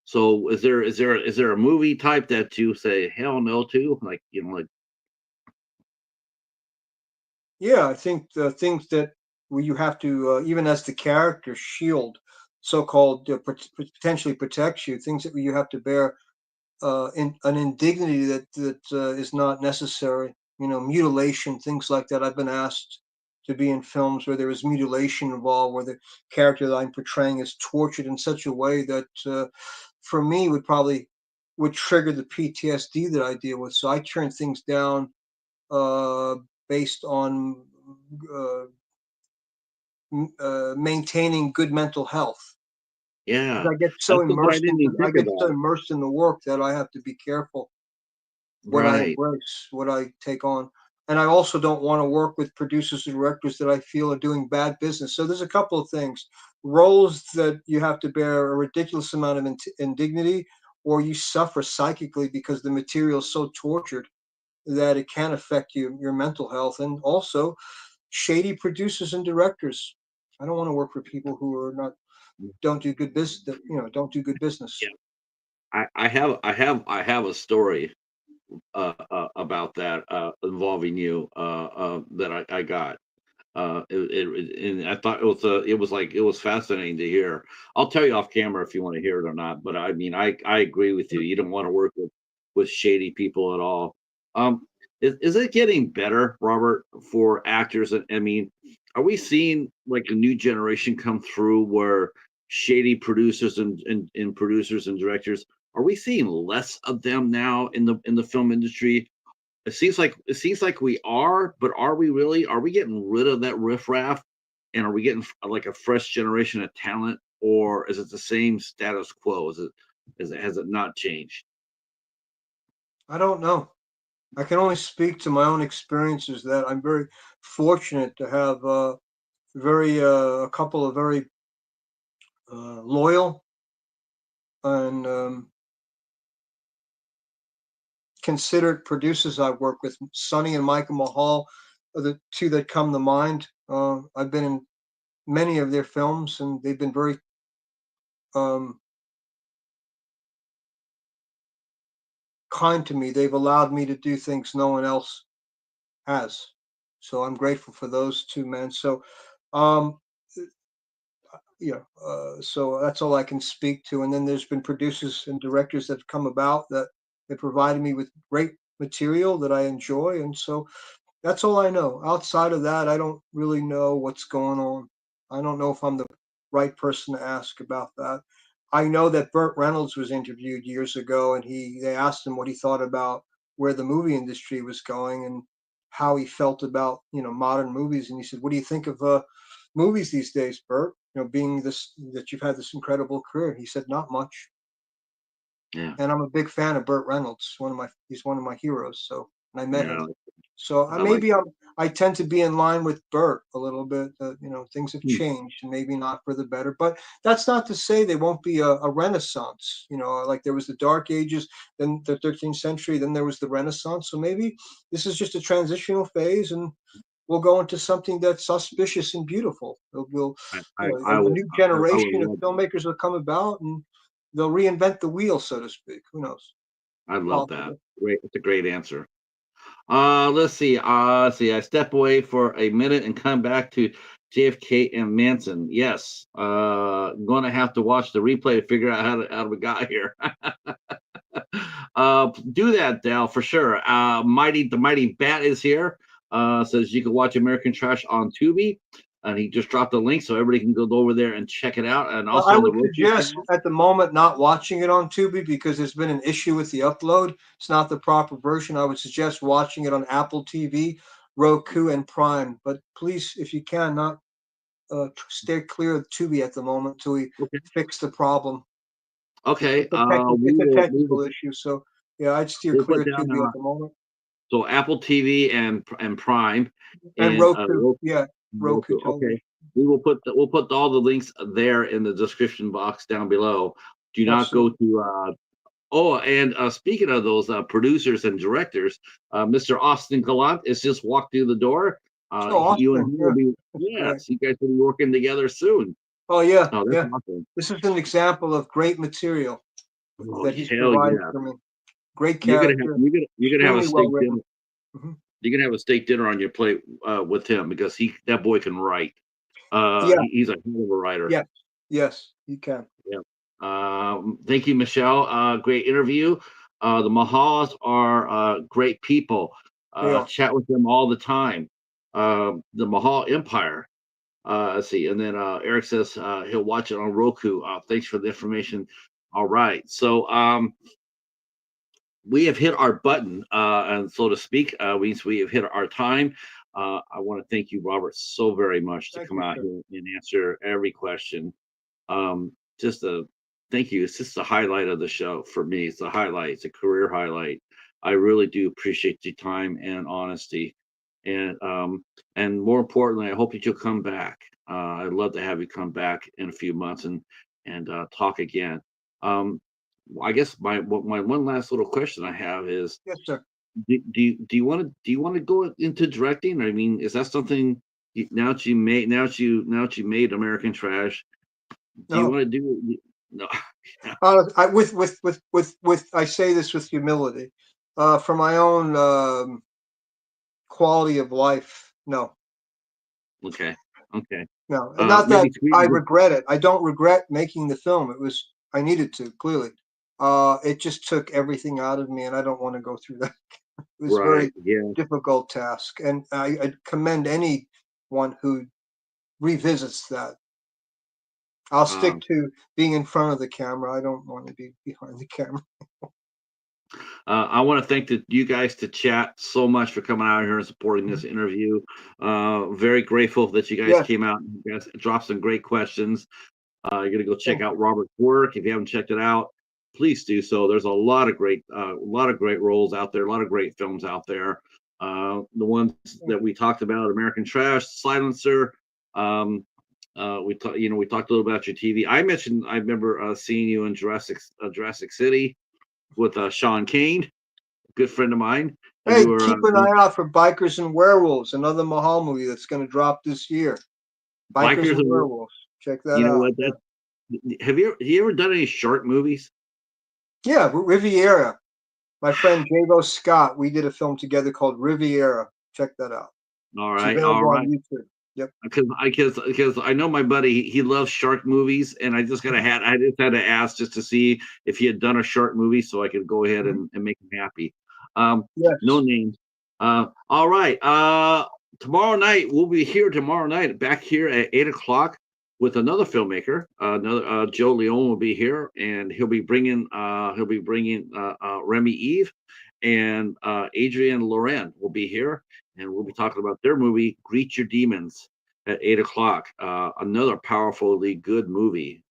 So is there a movie type that you say hell no to? Like, Yeah, I think the things that where you have to, even as the character, shield, so-called potentially protects you. Things that you have to bear an indignity that is not necessary. Mutilation, things like that. I've been asked to be in films where there is mutilation involved, where the character that I'm portraying is tortured in such a way that, for me, would trigger the PTSD that I deal with. So I turn things down uh, based on uh, maintaining good mental health. yeah, Because that's something I didn't even I think get so about. immersed in the work that I have to be careful what I Right. embrace, what I take on. And I also don't want to work with producers and directors that I feel are doing bad business. So there's a couple of things. Roles that you have to bear a ridiculous amount of indignity, or you suffer psychically because the material is so tortured that it can affect your mental health. And also shady producers and directors. I don't want to work for people who are not don't do good business. That don't do good Yeah. business. I have a story about that involving you that I got. And I thought it was fascinating to hear. I'll tell you off camera if you want to hear it or not. But I mean, I agree with you. You don't want to work with shady people at all. Um, is it getting better, Robert, for actors? I mean, are we seeing like a new generation come through where shady producers and producers and directors, are we seeing less of them now in the film industry? It seems like we are, but are we really? Are we getting rid of that riffraff, and are we getting like a fresh generation of talent, or is it the same status quo? Is it has it not changed? I don't know. I can only speak to my own experiences. That I'm very fortunate to have very a couple of very loyal and considered producers I work with. Sonny and Michael Mahal are the two that come to mind. I've been in many of their films, and they've been very um, kind to me. They've allowed me to do things no one else has. So I'm grateful for those two men. So, um, so that's all I can speak to. And then there's been producers and directors that have come about that they provided me with great material that I enjoy. And so that's all I know. Outside of that, I don't really know what's going on. I don't know if I'm the right person to ask about that. I know that Burt Reynolds was interviewed years ago, and they asked him what he thought about where the movie industry was going and how he felt about modern movies. And he said, "What do you think of movies these days, Burt? Being this that you've had this incredible career." He said, "Not much." Yeah, And I'm a big fan of Burt Reynolds. He's one of my heroes. So, and I met him. yeah. So I like maybe I tend to be in line with Bert a little bit. Things have Hmm. changed, and maybe not for the better. But that's not to say there won't be a renaissance. Like there was the Dark Ages, then the 13th century, then there was the Renaissance. So maybe this is just a transitional phase, and we'll go into something that's auspicious and beautiful. A new I would generation of love that. filmmakers will come about, and they'll reinvent the wheel, so to speak. Who knows? I love that. Possible. Great. It's a great answer. Let's see. See. I step away for a minute and come back to JFK and Manson. Yes. Going to have to watch the replay to figure out how we got here. Do that, Dal, for sure. The Mighty Bat is here. Says you can watch American Trash on Tubi, and he just dropped a link so everybody can go over there and check it out, and Well, also I on the would Roku suggest channel. at the moment not watching it on Tubi because there's been an issue with the upload. It's not the proper version. I would suggest watching it on Apple TV, Roku, and Prime. But please, if you can, not stay clear of Tubi at the moment until we Okay. fix the problem. Okay. It's a technical issue, so yeah, I'd steer We'll clear put of down Tubi at the moment. so Apple TV and Prime And and Roku, yeah, Roku Roku. television. Okay, we'll put all the links there in the description box down below. Do not go Absolutely. to oh, and speaking of those producers and directors, Mr. Austin Gallant has just walked through the door. Oh, You and Austin, he will yeah, be, that's great. yes, you guys will be working together soon. Oh, yeah, Oh, that's yeah. awesome. This is an example of great material Oh, that he's hell provided yeah. for me. Great character, You're gonna have a extremely well steak written. dinner. Mhm. You're gonna have a steak dinner on your plate with him because that boy can write. Yeah, He's a hell of a writer. yes, yes, you can. Yeah. Thank you, Michelle. Great interview. The Mahals are great people. They are. Chat with them all the time. The Mahal Empire. Let's see. And then Eric says he'll watch it on Roku. Thanks for the information. All right. So we have hit our button, and so to speak, means we have hit our time. I want to thank you, Robert, so very much to Thank come you, out sir. here and answer every question. Just a thank you. It's just the highlight of the show for me. It's a highlight. It's a career highlight. I really do appreciate your time and honesty, and more importantly, I hope that you'll come back. I'd love to have you come back in a few months and talk again. Um, I guess my one last little question I have is Yes, sir. do you want to go into directing? I mean, is that something now that you made American Trash? Do you No, want to do no? I with I say this with humility, for my own quality of life. No, Okay, okay. no, and not that Maybe I screen. regret it. I don't regret making the film. I needed to clearly. It just took everything out of me, and I don't want to go through that. It was a Right. very Yeah. difficult task, and I commend anyone who revisits that. I'll stick Um, to being in front of the camera. I don't want to be behind the camera. I want to thank you guys to chat so much for coming out here and supporting this Mhm. interview. Very grateful that you guys Yes, came out and you guys dropped some great questions. You're gonna go check thank out you. Robert's work. If you haven't checked it out, please do so. There's a lot of great roles out there, a lot of great films out there. The ones Thank that we talked about, American Trash, Silencer. Um, we talked a little about your TV. I remember seeing you in Jurassic City with Sean Kane, a good friend of mine, and you Hey, were keep an eye out for Bikers and Werewolves, another Mahal movie that's going to drop this year. Bikers bikers and and Werewolves. Check that you know out. what Yeah, that have you ever done any short movies? yeah, Riviera. My friend Javo Scott. We did a film together called Riviera. Check that out. It's All available on right. YouTube. Yep. Because I know my buddy he loves shark movies, and Mhm. I just had to ask just to see if he had done a shark movie so I could go ahead Mhm. and make him happy. No Yes. names. All right. Tomorrow night we'll be here tomorrow night back here at 8 o'clock with another filmmaker. Another Joe Leone will be here, and he'll be bringing Remy Eve and Adrienne Loren will be here, and we'll be talking about their movie Greet Your Demons at 8 o'clock. Another powerfully good movie.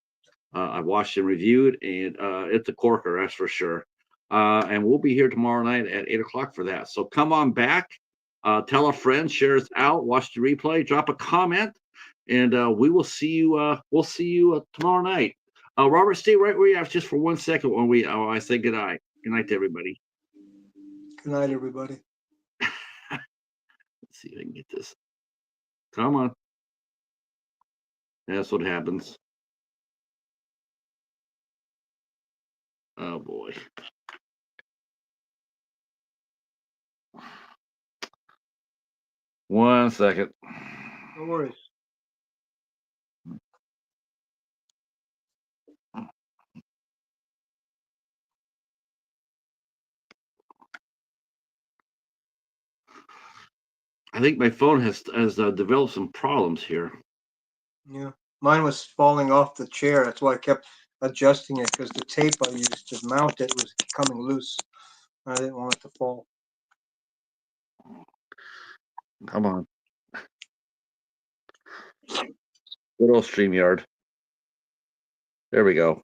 I watched and reviewed, and it's a corker, that's for sure. And we'll be here tomorrow night at 8 o'clock for that. So come on back. Tell a friend, share us out, watch the replay, drop a comment, and we will see you. We'll see you tomorrow night. Robert, stay right where you are just for 1 second when I say good night. Good night to everybody. Good night, everybody. Let's see if I can get this. Come on. That's what happens. Oh boy. One second. No worries. I think my phone has developed some problems here. Yeah, mine was falling off the chair. That's why I kept adjusting it, because the tape I used to mount it was coming loose. I didn't want it to fall. Come on. Good old StreamYard. There we go.